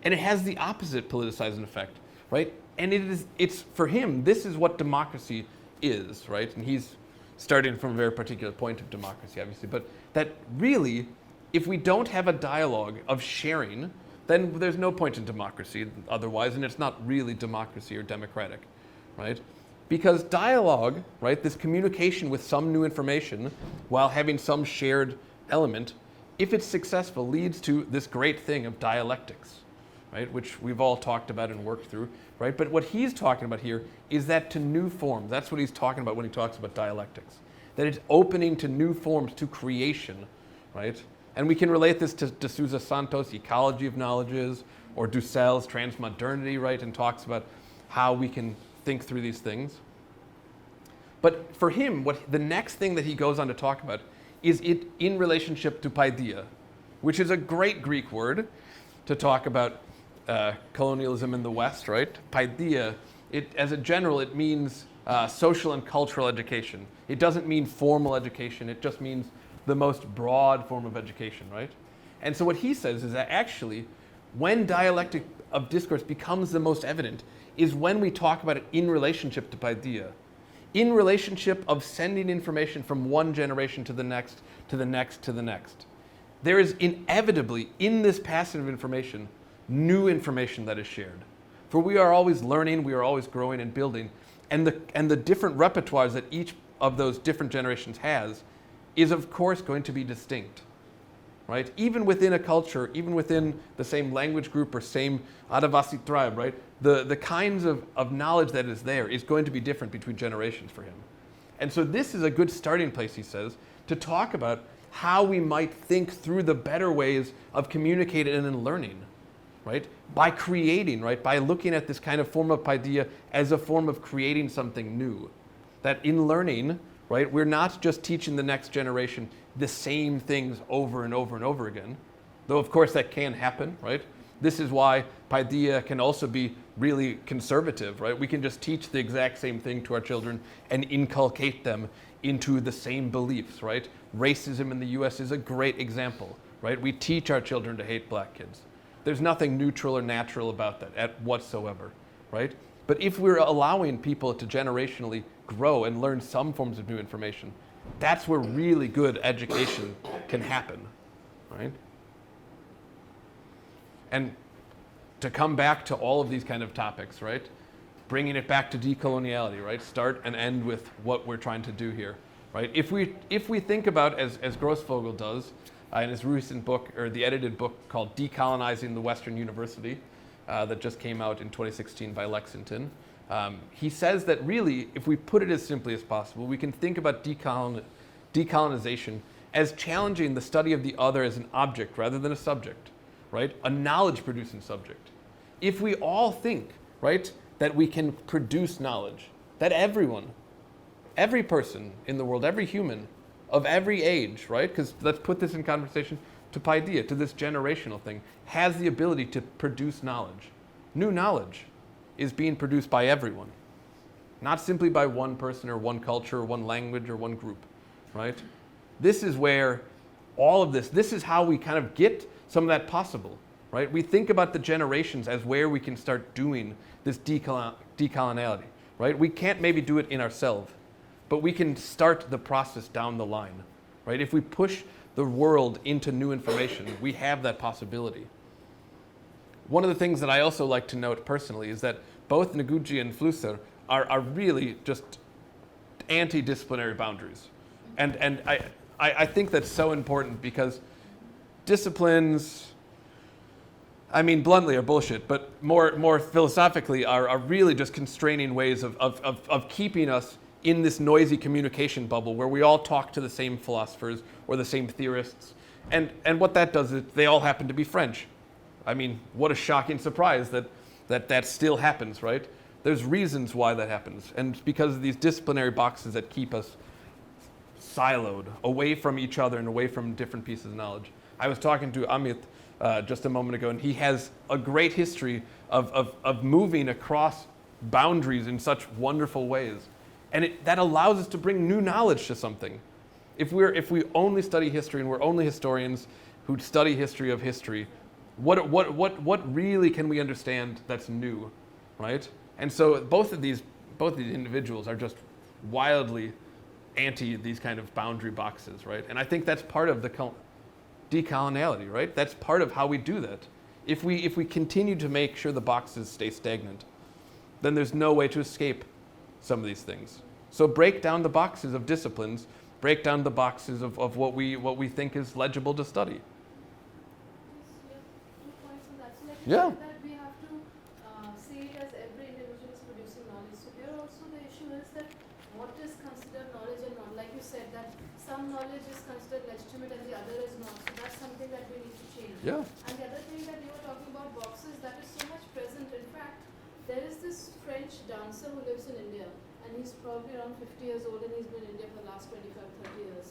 and it has the opposite politicizing effect, right? And it's for him, this is what democracy is, right? And he's starting from a very particular point of democracy, obviously, but that really, if we don't have a dialogue of sharing, then there's no point in democracy otherwise, and it's not really democracy or democratic, right? Because dialogue, right, this communication with some new information while having some shared element, if it's successful, leads to this great thing of dialectics, right, which we've all talked about and worked through, right? But what he's talking about here is that to new forms. That's what he's talking about when he talks about dialectics. That it's opening to new forms, to creation, right? And we can relate this to De Souza Santos' Ecology of Knowledges, or Dussell's Transmodernity, right, and talks about how we can think through these things. But for him, the next thing that he goes on to talk about is it in relationship to paideia, which is a great Greek word to talk about colonialism in the West, right? Paideia, as a general, it means social and cultural education. It doesn't mean formal education, it just means the most broad form of education, right? And so what he says is that actually, when dialectic of discourse becomes the most evident is when we talk about it in relationship to paideia, in relationship of sending information from one generation to the next, to the next, to the next. There is inevitably, in this passage of information, new information that is shared. For we are always learning, we are always growing and building, and the different repertoires that each of those different generations has is of course going to be distinct, right? Even within a culture, even within the same language group or same Adivasi tribe, right? The kinds of knowledge that is there is going to be different between generations for him. And so this is a good starting place, he says, to talk about how we might think through the better ways of communicating and learning, right? By creating, right? By looking at this kind of form of paideia as a form of creating something new. That in learning, right, we're not just teaching the next generation the same things over and over and over again, though of course that can happen, right? This is why paideia can also be really conservative, right? We can just teach the exact same thing to our children and inculcate them into the same beliefs, right? Racism in the US is a great example, right? We teach our children to hate black kids. There's nothing neutral or natural about that whatsoever, right? But if we're allowing people to generationally grow and learn some forms of new information, that's where really good education can happen, right? And to come back to all of these kind of topics, right? Bringing it back to decoloniality, right? Start and end with what we're trying to do here, right? If we think about, as Grossvogel does in his recent book, or the edited book called Decolonizing the Western University, that just came out in 2016 by Lexington, he says that really, if we put it as simply as possible, we can think about decolonization as challenging the study of the other as an object rather than a subject, right? A knowledge-producing subject. If we all think, right, that we can produce knowledge, that everyone, every person in the world, every human of every age, right, because let's put this in conversation to paideia, to this generational thing, has the ability to produce knowledge. New knowledge is being produced by everyone, not simply by one person or one culture or one language or one group, right? This is where all of this is how we kind of get some of that possible, right? We think about the generations as where we can start doing this decoloniality, right? We can't maybe do it in ourselves, but we can start the process down the line, right? If we push the world into new information, we have that possibility. One of the things that I also like to note personally is that both Noguchi and Flusser are really just anti-disciplinary boundaries. And I think that's so important because disciplines, I mean, bluntly, are bullshit, but more philosophically are really just constraining ways of keeping us in this noisy communication bubble where we all talk to the same philosophers or the same theorists. And what that does is they all happen to be French. I mean, what a shocking surprise that still happens, right? There's reasons why that happens. And because of these disciplinary boxes that keep us siloed, away from each other and away from different pieces of knowledge. I was talking to Amit just a moment ago, and he has a great history of moving across boundaries in such wonderful ways. And that allows us to bring new knowledge to something. If we only study history and we're only historians who study history of history, what really can we understand that's new, right? And so both of these individuals are just wildly anti these kind of boundary boxes, right? And I think that's part of the decoloniality, right? That's part of how we do that. If we continue to make sure the boxes stay stagnant, then there's no way to escape some of these things. So break down the boxes of disciplines, break down the boxes of what we think is legible to study. Two points on that. So like Yeah. you said that we have to see it as every individual is producing knowledge. So here also the issue is that what is considered knowledge and not. Like you said that some knowledge is considered legitimate and the other is not. So that's something that we need to change. Yeah. And the other thing that you were talking about boxes, that is so much present. In fact, there is this French dancer who lives in India, and he's probably around 50 years old, and he's been in India for the last 25, 30 years.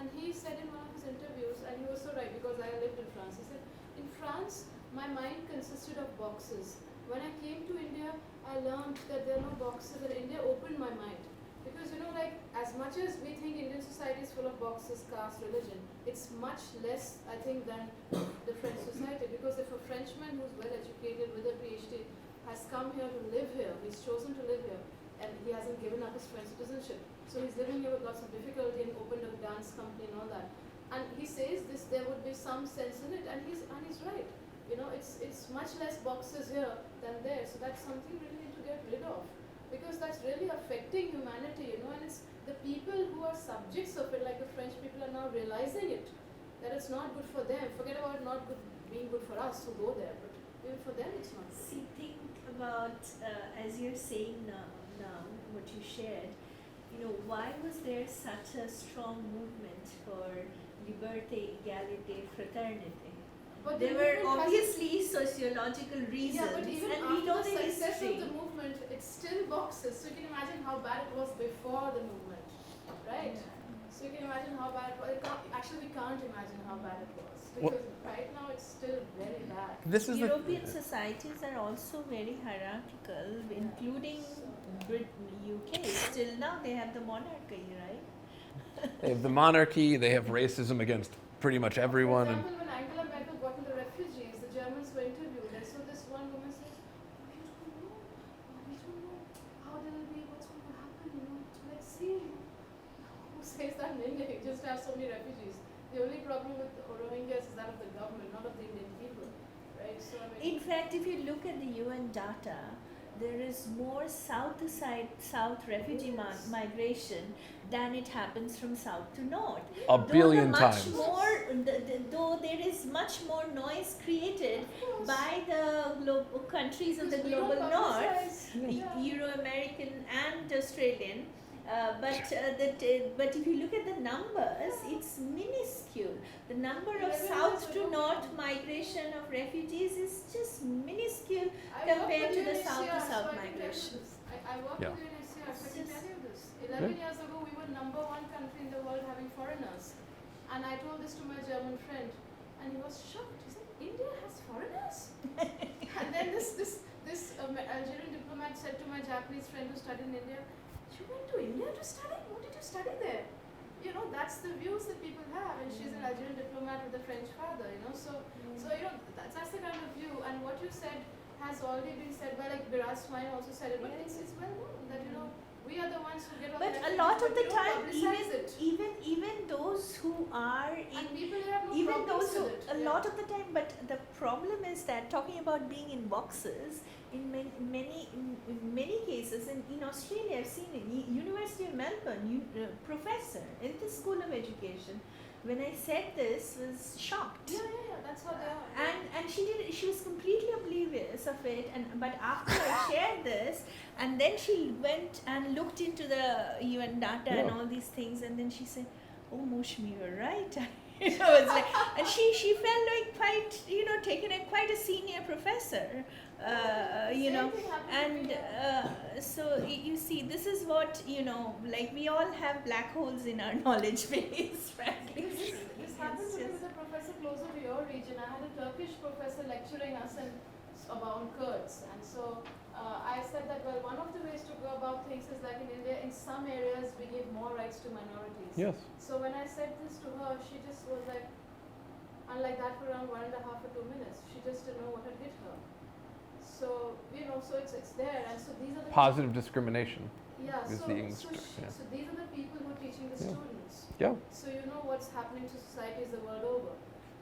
And he said in one of his interviews, and he was so right because I lived in France, he said, in France, my mind consisted of boxes. When I came to India, I learned that there are no boxes, and India opened my mind. Because like as much as we think Indian society is full of boxes, caste, religion, it's much less, I think, than the French society. Because if a Frenchman who's well educated with a PhD has come here to live here, he's chosen to live here, and he hasn't given up his French citizenship. So he's living here with lots of difficulty and opened a dance company and all that. And he says there would be some sense in it, and he's right. It's much less boxes here than there. So that's something we need to get rid of, because that's really affecting humanity, and it's the people who are subjects of it, like the French people are now realizing it, that it's not good for them. Forget about not good, being good for us who go there, but even for them it's not good. See, think about, as you're saying now, what you shared, why was there such a strong movement for liberté, égalité, fraternité? But There the were movement has- obviously sociological reasons, Yeah, but even and we after know the the success history. of the movement, it's still boxes. So you can imagine how bad it was before the movement, right? So you can imagine how bad it was. Actually, we can't imagine how bad it was, because right now it's still very bad. This is European societies are also very hierarchical, including Britain, UK. Still now they have the monarchy, right? they have the monarchy, they have racism against pretty much everyone, For and example, when Angela Merkel got to the refugees, the Germans were interviewed, and so this one woman says, we don't know how there will be, what's going to happen, let's see. Who says that in India? You just have so many refugees. The only problem with Rohingyas is that of the government, not of the Indian people, right? So I mean, In fact, if you look at the UN data, there is more south to south refugee migration than it happens from south to north. a billion though times. Though there is much more noise created by the countries of the because we don't global north, publicize. Yeah. Euro-American and Australian. But if you look at the numbers, it's minuscule. The number of Eleven south years to ago. north migration of refugees is just minuscule I compared worked to with the UNHCR, south to so south I can tell you migration. this. I worked Yeah. with UNHCR, so I can It's tell you this. Yeah. 11 years ago, we were number one country in the world having foreigners. And I told this to my German friend, and he was shocked. He said, India has foreigners? And then this Algerian diplomat said to my Japanese friend who studied in India, you went to India to study? What did you study there? That's the views that people have. And she's an Algerian diplomat with a French father, So that's the kind of view. And what you said has already been said by, like, Biraz Swain also said it, but it's well known that, we are the ones who get all But the a lot refugees, of but the we don't time, publicize it. even those who are And in, people have no even problems those who, with it. a lot of the time, but the problem is that talking about being in boxes, in many cases, in Australia, I've seen it, University of Melbourne, professor in the School of Education, when I said this, was shocked. Yeah, that's how they are. And she was completely oblivious of it, but after I shared this, and then she went and looked into the UN data and Yeah. all these things, and then she said, oh Moshmi, you're right. It's like, and she felt like quite taken in quite a senior professor, Same thing happened to and me. so you see, this is what, like we all have black holes in our knowledge base, frankly. This happened to me with a professor closer to your region. I had a Turkish professor lecturing us about Kurds, and so I said that, well, one of the ways to go about things is like in India, in some areas we give more rights to minorities. Yes. So when I said this to her, she just was like, unlike that for around 1.5 or 2 minutes. She just didn't know what had hit her. So, so it's there, and so these are the Positive discrimination. Yeah, is so, the English so, term, sh- yeah. so these are the people who are teaching the Yeah. students. Yeah. So you know what's happening to societies the world over.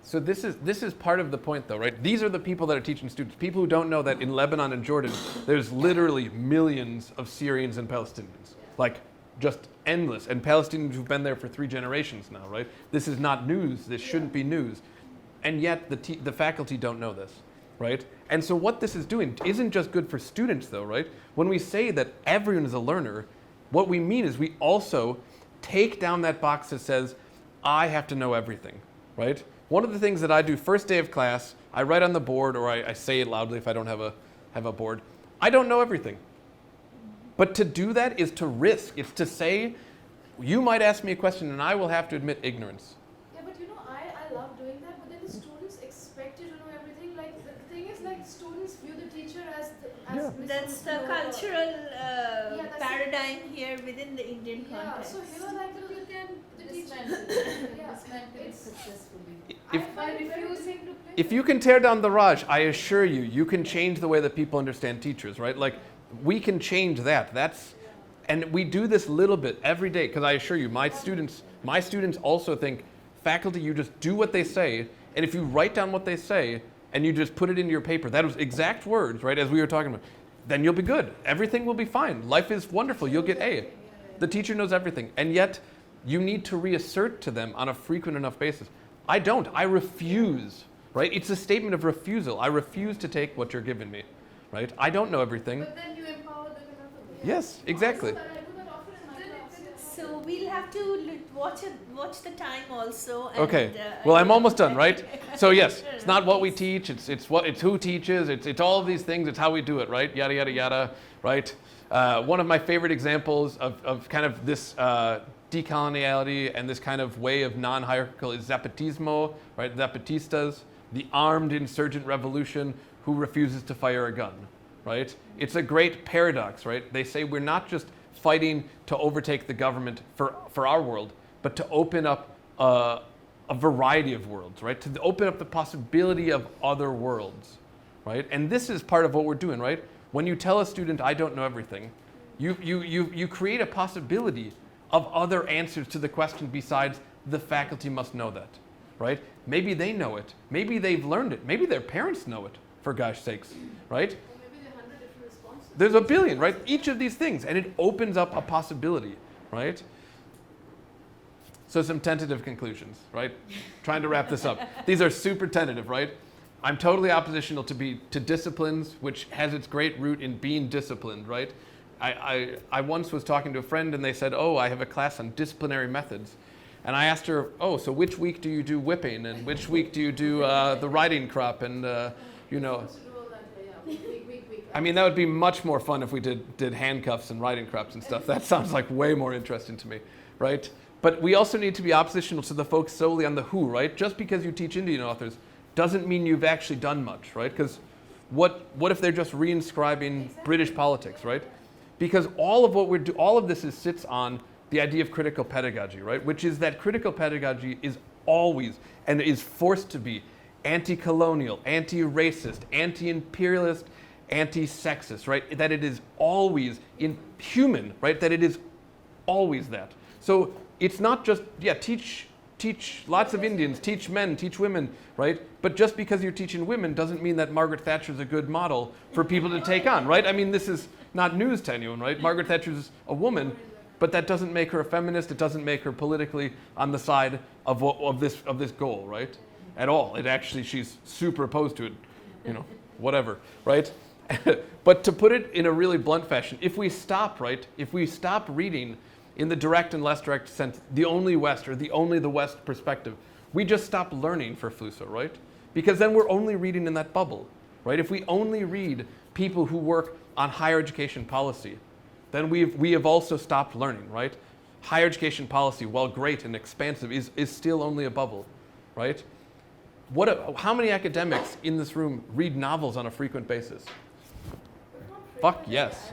So this is part of the point, though, right? These are the people that are teaching students. People who don't know that in Lebanon and Jordan, there's literally millions of Syrians and Palestinians, like just endless, and Palestinians who've been there for 3 generations now, right? This is not news. This shouldn't be news, and yet the faculty don't know this, right? And so what this is doing isn't just good for students, though, right? When we say that everyone is a learner, what we mean is we also take down that box that says, I have to know everything, right? One of the things that I do first day of class, I write on the board, or I say it loudly if I don't have a board. I don't know everything. But to do that is to risk. It's to say, you might ask me a question and I will have to admit ignorance. Yeah, but I love doing that, but then the students expect you to know everything. Like the thing is, like students view the teacher as Yeah. That's the misunderstood. cultural that's paradigm here within the Indian Yeah, context. so here like you can the teacher. Dismantle it It's- successfully. I If- find it refusing to play. If you can tear down the Raj, I assure you, you can change the way that people understand teachers, right? Like, we can change that. And we do this little bit every day, because I assure you, my students also think, faculty, you just do what they say, and if you write down what they say, and you just put it into your paper, that was exact words, right, as we were talking about, then you'll be good. Everything will be fine. Life is wonderful. You'll get A. The teacher knows everything. And yet, you need to reassert to them on a frequent enough basis. I don't. I refuse, right? It's a statement of refusal. I refuse to take what you're giving me, right? I don't know everything. But then you empower them in other ways. Yes, exactly. I do that often in my class. Yeah. So we'll have to watch the time also. And, Okay. Well, I'm almost done, right? So yes, it's not what we teach. It's who teaches. It's all of these things. It's how we do it, right? Yada yada yada, right? One of my favorite examples of kind of this decoloniality and this kind of way of non-hierarchical is Zapatismo, right? Zapatistas, the armed insurgent revolution who refuses to fire a gun, right? It's a great paradox, right? They say we're not just fighting to overtake the government for our world, but to open up a variety of worlds, right? To open up the possibility of other worlds, right? And this is part of what we're doing, right? When you tell a student, I don't know everything, you create a possibility of other answers to the question besides the faculty must know that, right? Maybe they know it. Maybe they've learned it. Maybe their parents know it, for gosh sakes, right? Or maybe there are 100 different responses. There's a billion, right? Each of these things, and it opens up a possibility, right? So some tentative conclusions, right? Trying to wrap this up. These are super tentative, right? I'm totally oppositional to disciplines, which has its great root in being disciplined, right? I once was talking to a friend and they said, oh, I have a class on disciplinary methods. And I asked her, oh, so which week do you do whipping? And which week do you do the riding crop? And, you know, Supposed to do all that, yeah. Week. I mean, that would be much more fun if we did handcuffs and riding crops and stuff. That sounds like way more interesting to me, right? But we also need to be oppositional to the folks solely on the who, right? Just because you teach Indian authors doesn't mean you've actually done much, right? Because what if they're just reinscribing British politics, right? Because all of this sits on the idea of critical pedagogy, right? Which is that critical pedagogy is always and is forced to be anti-colonial, anti-racist, anti-imperialist, anti-sexist, right? That it is always inhuman, right? That it is always that. So it's not just, teach lots of Indians, teach men, teach women, right? But just because you're teaching women doesn't mean that Margaret Thatcher is a good model for people to take on, right? I mean, this is not news to anyone, right? Margaret Thatcher is a woman, but that doesn't make her a feminist. It doesn't make her politically on the side of this goal, right? At all. It actually, she's super opposed to it, you know, whatever, right? But to put it in a really blunt fashion, if we stop reading in the direct and less direct sense, the only West or the only the West perspective, we just stop learning for Flusser, right? because then we're only reading in that bubble, right? If we only read people who work on higher education policy, then we have also stopped learning, right? Higher education policy, while great and expansive, is still only a bubble, right? How many academics in this room read novels on a frequent basis? Fuck yes.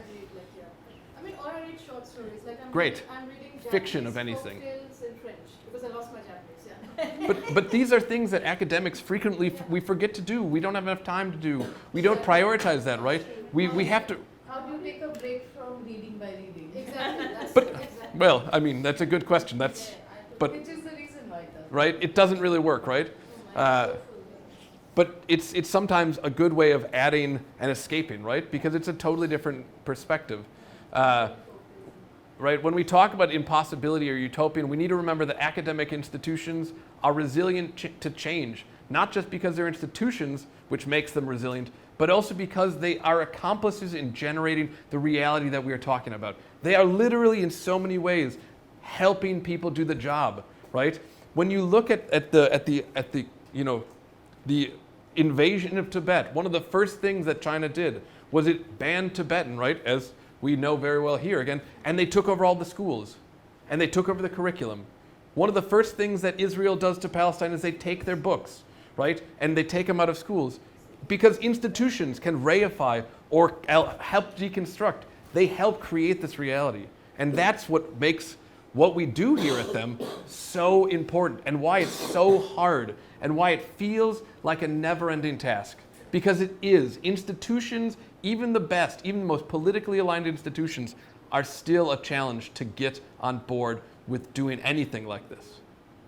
I mean, or I read short stories. Like Great. I'm reading Japanese Fiction of anything. folktales in French because I lost my Japanese. Yeah. But these are things that academics frequently we forget to do. We don't have enough time to do. We don't prioritize that, right? We have to. How do you take a break from reading by reading? Exactly. That's But exactly. well, I mean that's a good question. That's but Which is the reason why it does. right. It doesn't really work, right? But it's sometimes a good way of adding and escaping, right? Because it's a totally different perspective. Right? When we talk about impossibility or utopian, we need to remember that academic institutions are resilient to change, not just because they're institutions, which makes them resilient, but also because they are accomplices in generating the reality that we are talking about. They are literally, in so many ways, helping people do the job, right? When you look at the invasion of Tibet, one of the first things that China did was it banned Tibetan, right? As we know very well here again, and they took over all the schools, and they took over the curriculum. One of the first things that Israel does to Palestine is they take their books, right? And they take them out of schools. Because institutions can reify or help deconstruct. They help create this reality. And that's what makes what we do here at them so important, and why it's so hard, and why it feels like a never-ending task. Because it is. Institutions, even the best, even the most politically aligned institutions, are still a challenge to get on board with doing anything like this.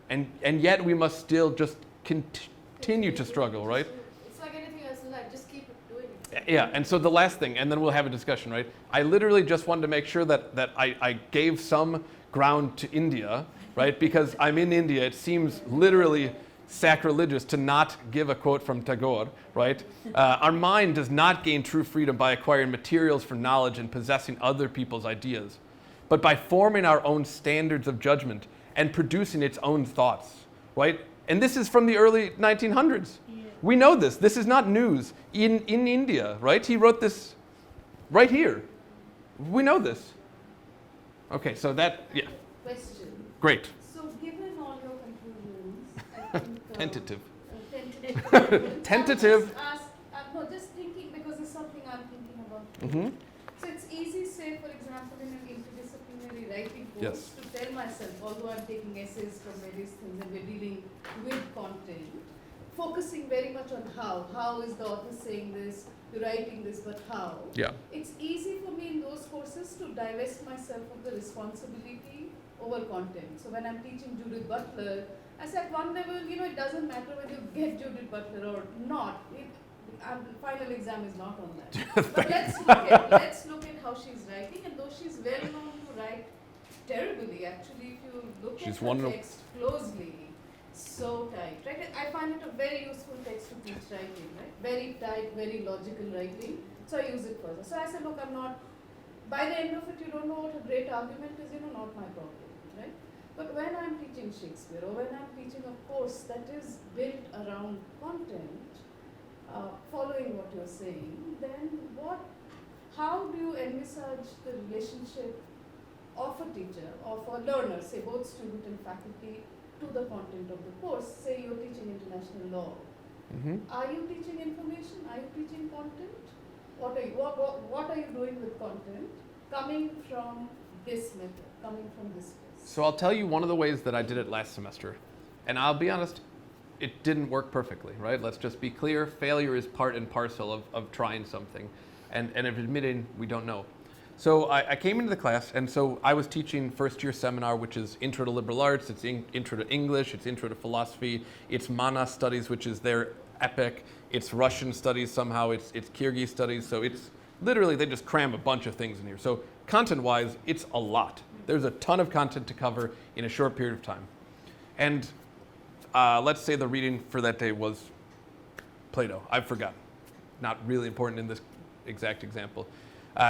And yet we must still just continue to struggle, right? It's like anything else in life. Just keep doing it. Yeah, and so the last thing, and then we'll have a discussion, right? I literally just wanted to make sure that I gave some ground to India, right? Because I'm in India, it seems literally sacrilegious to not give a quote from Tagore, right? Our mind does not gain true freedom by acquiring materials for knowledge and possessing other people's ideas, but by forming our own standards of judgment and producing its own thoughts, right? And this is from the early 1900s. Yeah. We know this. This is not news in India, right? He wrote this right here. We know this. Okay, so that, yeah, Question. great. So given all your conclusions, I think, Tentative. tentative. Tentative. No, just thinking because it's something I'm thinking about. Mm-hmm. So it's easy, say for example, in an interdisciplinary writing Yes. course, to tell myself, although I'm taking essays from various things and we're dealing with content, focusing very much on how is the author saying this, you're writing this, but how. Yeah. It's easy for me in those courses to divest myself of the responsibility over content. So when I'm teaching Judith Butler, I say at one level, it doesn't matter whether you get Judith Butler or not. The final exam is not on that. But let's look at how she's writing, and though she's well known to write terribly, actually, if you look She's at her wonderful. text closely, so tight, right? I find it a very useful text to teach writing, right? Very tight, very logical writing. So I use it further. So I said, look, I'm not. By the end of it, you don't know what a great argument is. Not my problem, right? But when I'm teaching Shakespeare, or when I'm teaching a course that is built around content, following what you're saying, then how do you envisage the relationship of a teacher, of a learner, say both student and faculty, to the content of the course? Say you're teaching international law. Mm-hmm. Are you teaching information? Are you teaching content? What are you doing with content coming from this method, coming from this place? So I'll tell you one of the ways that I did it last semester. And I'll be honest, it didn't work perfectly, right? Let's just be clear. Failure is part and parcel of trying something and of admitting we don't know. So I came into the class, and so I was teaching first year seminar, which is Intro to Liberal Arts, it's Intro to English, it's Intro to Philosophy, it's Mana Studies, which is their epic, it's Russian Studies somehow, it's Kyrgyz Studies, so it's literally, they just cram a bunch of things in here. So content-wise, it's a lot. There's a ton of content to cover in a short period of time. And let's say the reading for that day was Plato. I've forgotten. Not really important in this exact example.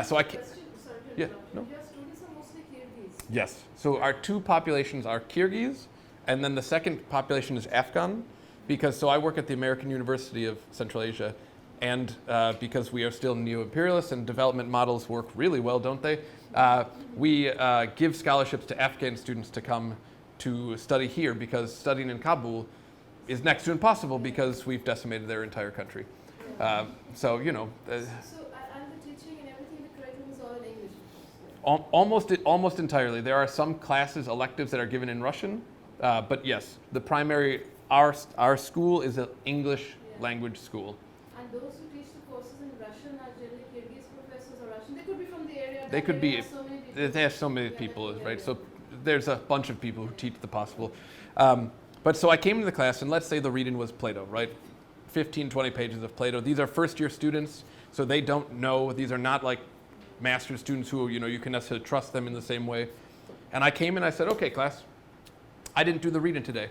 So I can't. Question, sorry to Yeah, interrupt. no. Your students are mostly Kyrgyz. Yes. So our two populations are Kyrgyz, and then the second population is Afghan. because so I work at the American University of Central Asia, and because we are still neo-imperialists and development models work really well, don't they? We give scholarships to Afghan students to come to study here, because studying in Kabul is next to impossible because we've decimated their entire country. So, you know. So, and the teaching and everything, the curriculum is all in English? Almost entirely. There are some classes, electives that are given in Russian, but yes, the primary, our school is an English language school. And those who teach the courses in Russian are generally Kyrgyz professors or Russian. They could be from the area. They could be. Have so many people. They have so many Yeah, people, yeah, right? yeah. So there's a bunch of people who teach the possible. But so I came to the class, and let's say the reading was Plato, right? 15, 20 pages of Plato. These are first-year students, so they don't know. These are not like master's students who, you know, you can necessarily trust them in the same way. And I came and I said, okay, class, I didn't do the reading today.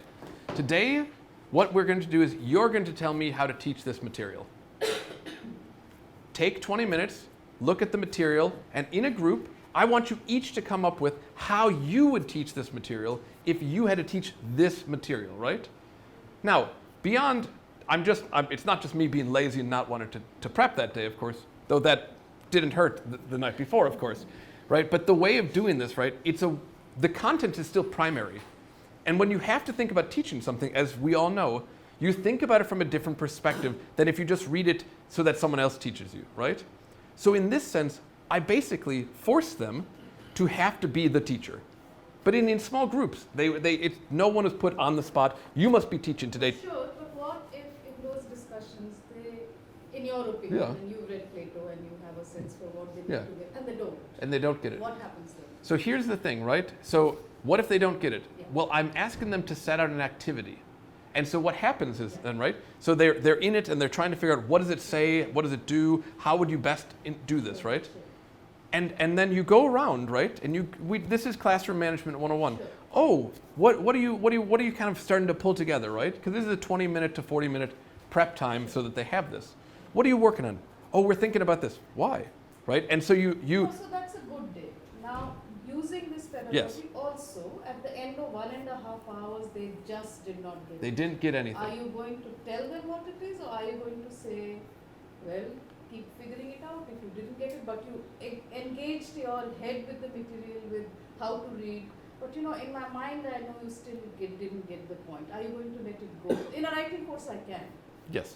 Today, what we're going to do is you're going to tell me how to teach this material. Take 20 minutes, look at the material, and in a group, I want you each to come up with how you would teach this material if you had to teach this material, right? Now, beyond, it's not just me being lazy and not wanting to prep that day, of course, though that didn't hurt the night before, of course, right? But the way of doing this, right, the content is still primary. And when you have to think about teaching something, as we all know, you think about it from a different perspective than if you just read it so that someone else teaches you, right? So in this sense, I basically force them to have to be the teacher. But in small groups, no one is put on the spot. You must be teaching today. Sure, but what if in those discussions, in your opinion, Yeah. and you've read Plato and you have a sense for what they need Yeah. to get, and they don't, And they don't get it. what happens then? So here's the thing, right? So what if they don't get it? Yeah. Well, I'm asking them to set out an activity. And so what happens is then, right? So they're in it and they're trying to figure out what does it say, what does it do, how would you best do this, right? Sure. And then you go around, right? And this is classroom management 101. Sure. Oh, what are you kind of starting to pull together, right? Because this is a 20-minute to 40-minute prep time so that they have this. What are you working on? Oh, we're thinking about this. Why? Right? And so you Oh, so that's a good day. Now, using this pedagogy Yes. also, at the end of 1.5 hours, they just did not get they it. didn't get Are anything. you going to tell them what it is, or are you going to say, well, keep figuring it out if you didn't get it, but you engaged your head with the material, with how to read. But you know, in my mind, I know you still didn't get the point. Are you going to let it go? In a writing course, I can. Yes.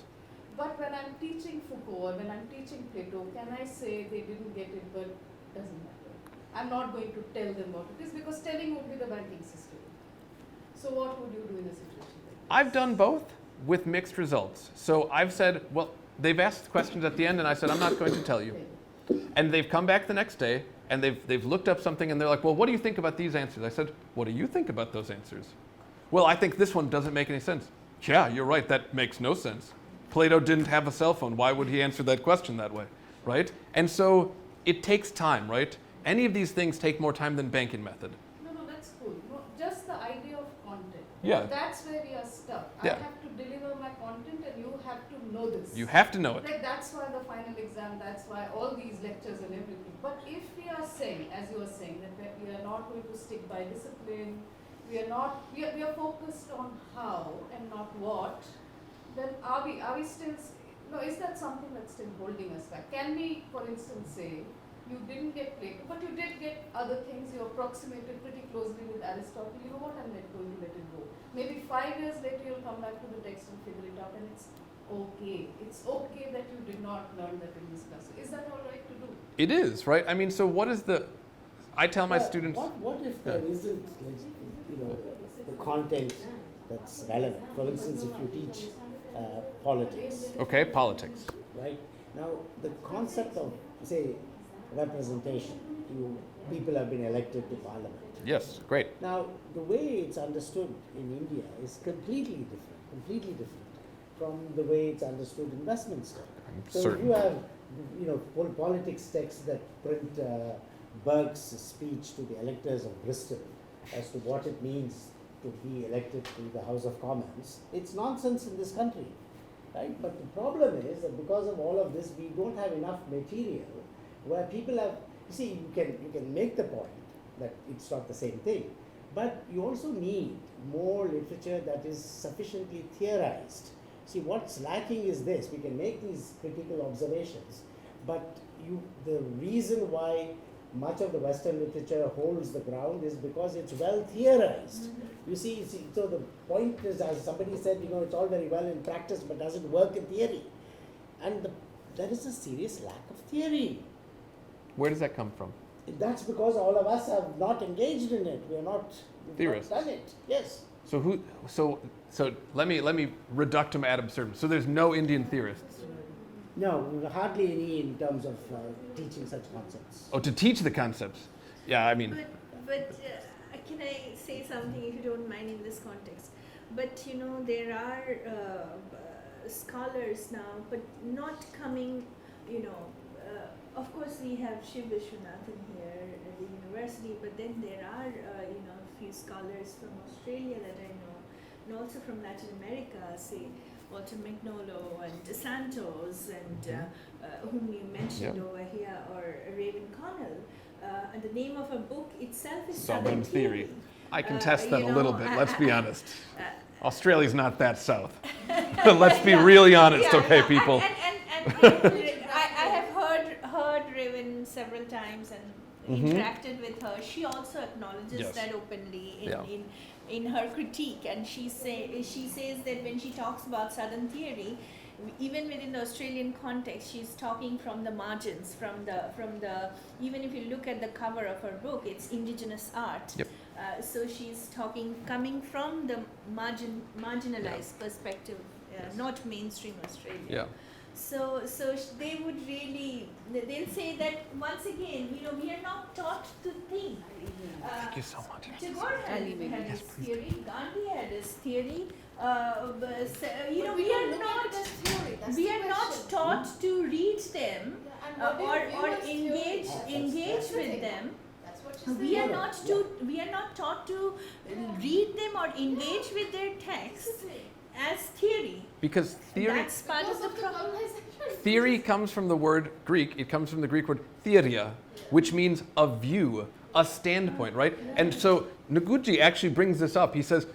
But when I'm teaching Foucault or when I'm teaching Plato, can I say they didn't get it, but doesn't matter? I'm not going to tell them what it is, because telling would be the banking system. So what would you do in a situation like this? I've done both with mixed results. So I've said, well, they've asked questions at the end and I said, I'm not going to tell you. And they've come back the next day and they've looked up something and they're like, well, what do you think about these answers? I said, what do you think about those answers? Well, I think this one doesn't make any sense. Yeah, you're right, that makes no sense. Plato didn't have a cell phone. Why would he answer that question that way, right? And so it takes time, right? Any of these things take more time than banking method. No, that's cool. No, just the idea of content. Yeah. That's where we are stuck. Yeah. I have to deliver my content and you have to know this. You have to know it. Like that's why the final exam, that's why all these lectures and everything. But if we are saying, as you are saying, that we are not going to stick by discipline, we are focused on how and not what, then are we still, no, is that something that's still holding us back? Can we, for instance, say, you didn't get Plato, but you did get other things, you approximated pretty closely with Aristotle, you know what, I'm not going to let it go. Maybe 5 years later you'll come back to the text and figure it out, and it's okay. It's okay that you did not learn that in this class. Is that all right to do? It is, right? I mean, so what is I tell my Well, students. What if there isn't, like, the content that's relevant? For instance, if you teach politics, Okay, politics. right? Now, the concept of, say, representation, people have been elected to parliament. Yes, great. Now, the way it's understood in India is completely different from the way it's understood in Westminster. I'm So certain. if you have, politics texts that print Burke's speech to the electors of Bristol as to what it means to be elected to the House of Commons, it's nonsense in this country, right? But the problem is that because of all of this, we don't have enough material where people have, you see, you can make the point that it's not the same thing, But you also need more literature that is sufficiently theorized. See, what's lacking is this: we can make these critical observations, but the reason why much of the Western literature holds the ground is because it's well theorized. You see, so the point is, as somebody said, it's all very well in practice, but doesn't work in theory. And there is a serious lack of theory. Where does that come from? That's because all of us have not engaged in it. We've not Theorists. done it. Yes. So let me reductum ad absurdum. So there's no Indian theorists. No, hardly any in terms of teaching such concepts. Oh, to teach the concepts. Yeah, I mean. But can I say something, if you don't mind, in this context? But there are scholars now, but not coming. Of course, we have Shiv Vishwanathan here at the university, but then there are a few scholars from Australia that I know, and also from Latin America, say Walter Mignolo and Santos, and whom you mentioned over here, or Raven Connell. And the name of a book itself is Southern Theory. I contest that a little bit, let's be honest. Australia's not that south. Let's be really honest, okay, people? And I have heard Raven several times and interacted with her. She also acknowledges that openly in her critique, and she says that when she talks about Southern theory, even within the Australian context, she's talking from the margins, from the even if you look at the cover of her book, it's indigenous art. Yep. So she's coming from the marginalized perspective, not mainstream Australia. Yeah. So they would really, they'll say that once again, we are not taught to think. Thank you so much. Tagore had his theory, Gandhi had his theory. We are not taught to read them or engage with them. We are not taught to read them or engage with their text as theory. Because theory, that's part of the problem. theory comes from the word Greek. It comes from the Greek word theoria, which means a view, a standpoint, right? And so Noguchi actually brings this up. He says,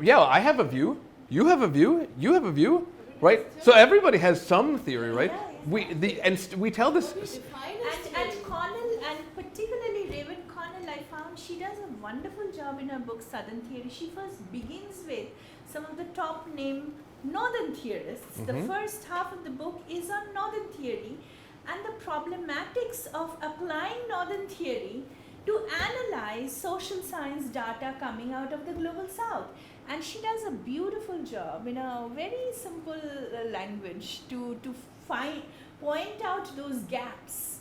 yeah, I have a view, you have a view, you have a view, right? So everybody has some theory, right? We tell this. And Connell, and particularly Raven Connell, I found she does a wonderful job in her book Southern Theory. She first begins with some of the top name Northern theorists. The first half of the book is on Northern theory and the problematics of applying Northern theory to analyze social science data coming out of the global south. And she does a beautiful job in a very simple language to point out those gaps.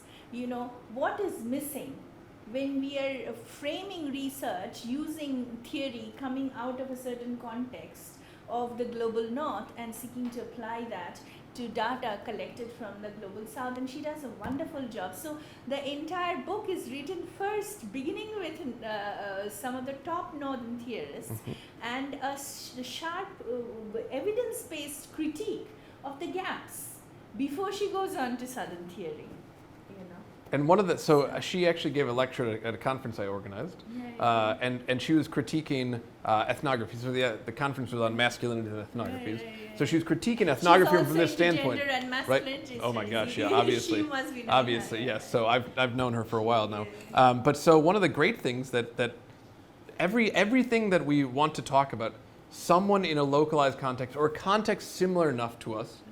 What is missing when we are framing research using theory coming out of a certain context of the global north and seeking to apply that to data collected from the global south, and she does a wonderful job. So the entire book is written first beginning with some of the top northern theorists and a sharp evidence-based critique of the gaps before she goes on to southern theory. And so she actually gave a lecture at a conference I organized, and she was critiquing ethnography. So the conference was on masculinity and ethnographies. So she was critiquing ethnography from this standpoint, right? Oh my gosh, yeah, obviously, obviously, yes. So I've known her for a while now. But so one of the great things that everything that we want to talk about, someone in a localized context or a context similar enough to us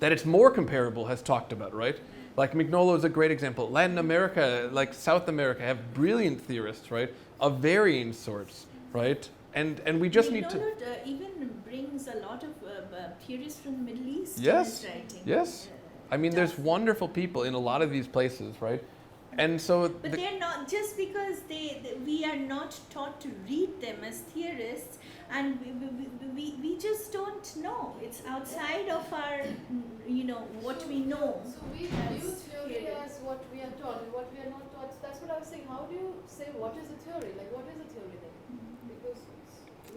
that it's more comparable has talked about, right? Like Mignolo is a great example. Latin America, like South America, have brilliant theorists, right, of varying sorts, right? And we just need to. Mignolo even brings a lot of theorists from the Middle East. Yes. In his writing. Yes. I mean, there's wonderful people in a lot of these places, right? And so. But they're not just because we are not taught to read them as theorists, and we just don't know. It's outside of our, what we know. So we view theory as what we are taught and what we are not taught. That's what I was saying. How do you say what is a theory? Like, what is a theory then? Because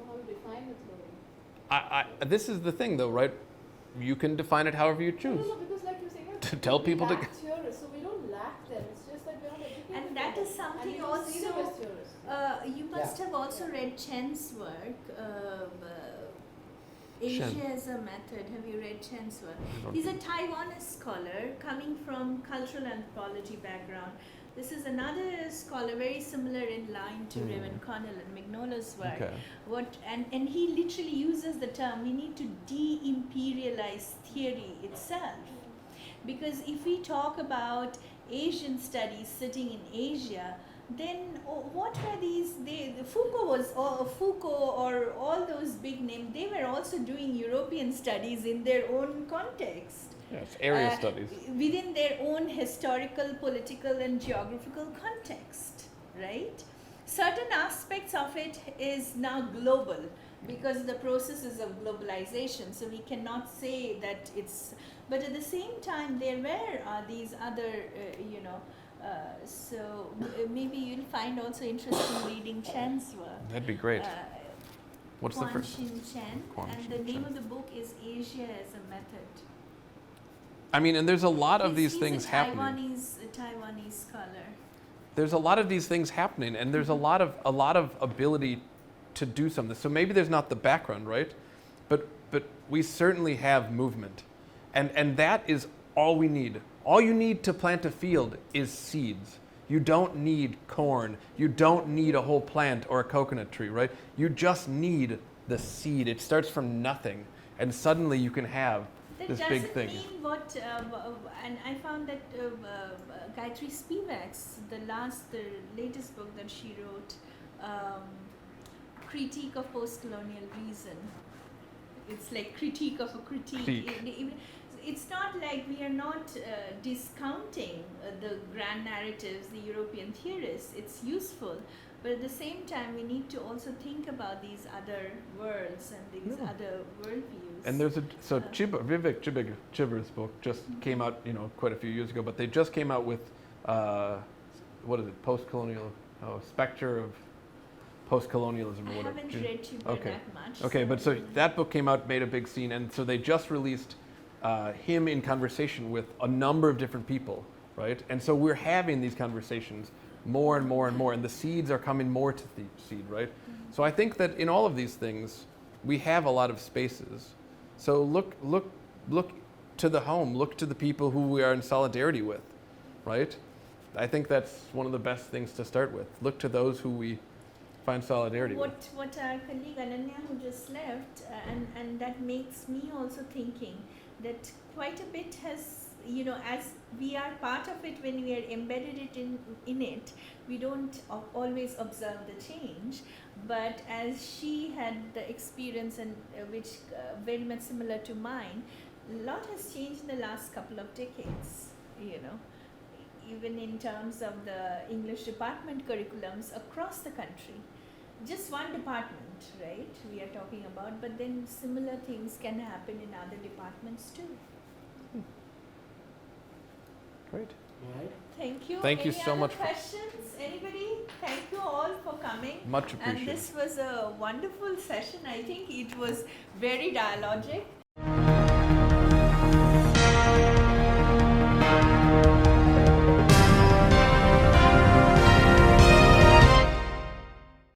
how you define a theory. This is the thing, though, right? You can define it however you choose. No, because like you're saying, to tell people we lack theorists, so we don't lack them. It's just that we're not educated. And that is something and we don't see them also. as theorists. You must have also read Chen's work, Chen. Asia as a Method. Have you read Chen's work? I don't He's a think- Taiwanese scholar coming from cultural anthropology background. This is another scholar very similar in line to Raymond Connell and Mignola's work. Okay. And he literally uses the term, we need to de-imperialize theory itself. Because if we talk about Asian studies sitting in Asia, then what were these? Foucault or all those big names, they were also doing European studies in their own context. Yes, area studies. Within their own historical, political, and geographical context, right? Certain aspects of it is now global because the processes of globalization, so we cannot say that it's, but at the same time there were these other, maybe you'll find also interesting reading Chen's work. That'd be great. What's the first? Quan Shin Chen, Quan and Shin the name Chen. of the book is Asia as a Method. I mean, and there's a lot of these He's things a happening. Taiwanese scholar. There's a lot of these things happening, and there's a lot of ability to do something. So maybe there's not the background, right? But we certainly have movement, and that is all we need. All you need to plant a field is seeds. You don't need corn. You don't need a whole plant or a coconut tree, right? You just need the seed. It starts from nothing, and suddenly you can have That this doesn't big thing. mean what, and I found that Gayatri Spivak's, the latest book that she wrote, Critique of Post-Colonial Reason. It's like critique of a critique. It's not like we are not discounting the grand narratives, the European theorists. It's useful. But at the same time, we need to also think about these other worlds and these other worldviews. And there's Vivek Chiber's book just came out, quite a few years ago. But they just came out with, what is it? Post-colonial specter of post-colonialism or I whatever. haven't read Chiber Okay. that much. Okay, but so that book came out, made a big scene, and so they just released him in conversation with a number of different people, right? And so we're having these conversations more and more and more, and the seeds are coming more to the seed, right? So I think that in all of these things, we have a lot of spaces. So look to the home, look to the people who we are in solidarity with, right? I think that's one of the best things to start with. Look to those who we find solidarity with. What our colleague Ananya, who just left, and that makes me also thinking that quite a bit has, as we are part of it when we are embedded in it, we don't always observe the change. But as she had the experience, and which very much similar to mine, a lot has changed in the last couple of decades. Even in terms of the English department curriculums across the country. Just one department, right, we are talking about, but then similar things can happen in other departments too. Great. Right? Thank you. Thank you Any so other much for- questions? Anybody? Thank you all for coming. Much And appreciated. this was a wonderful session. I think it was very dialogic.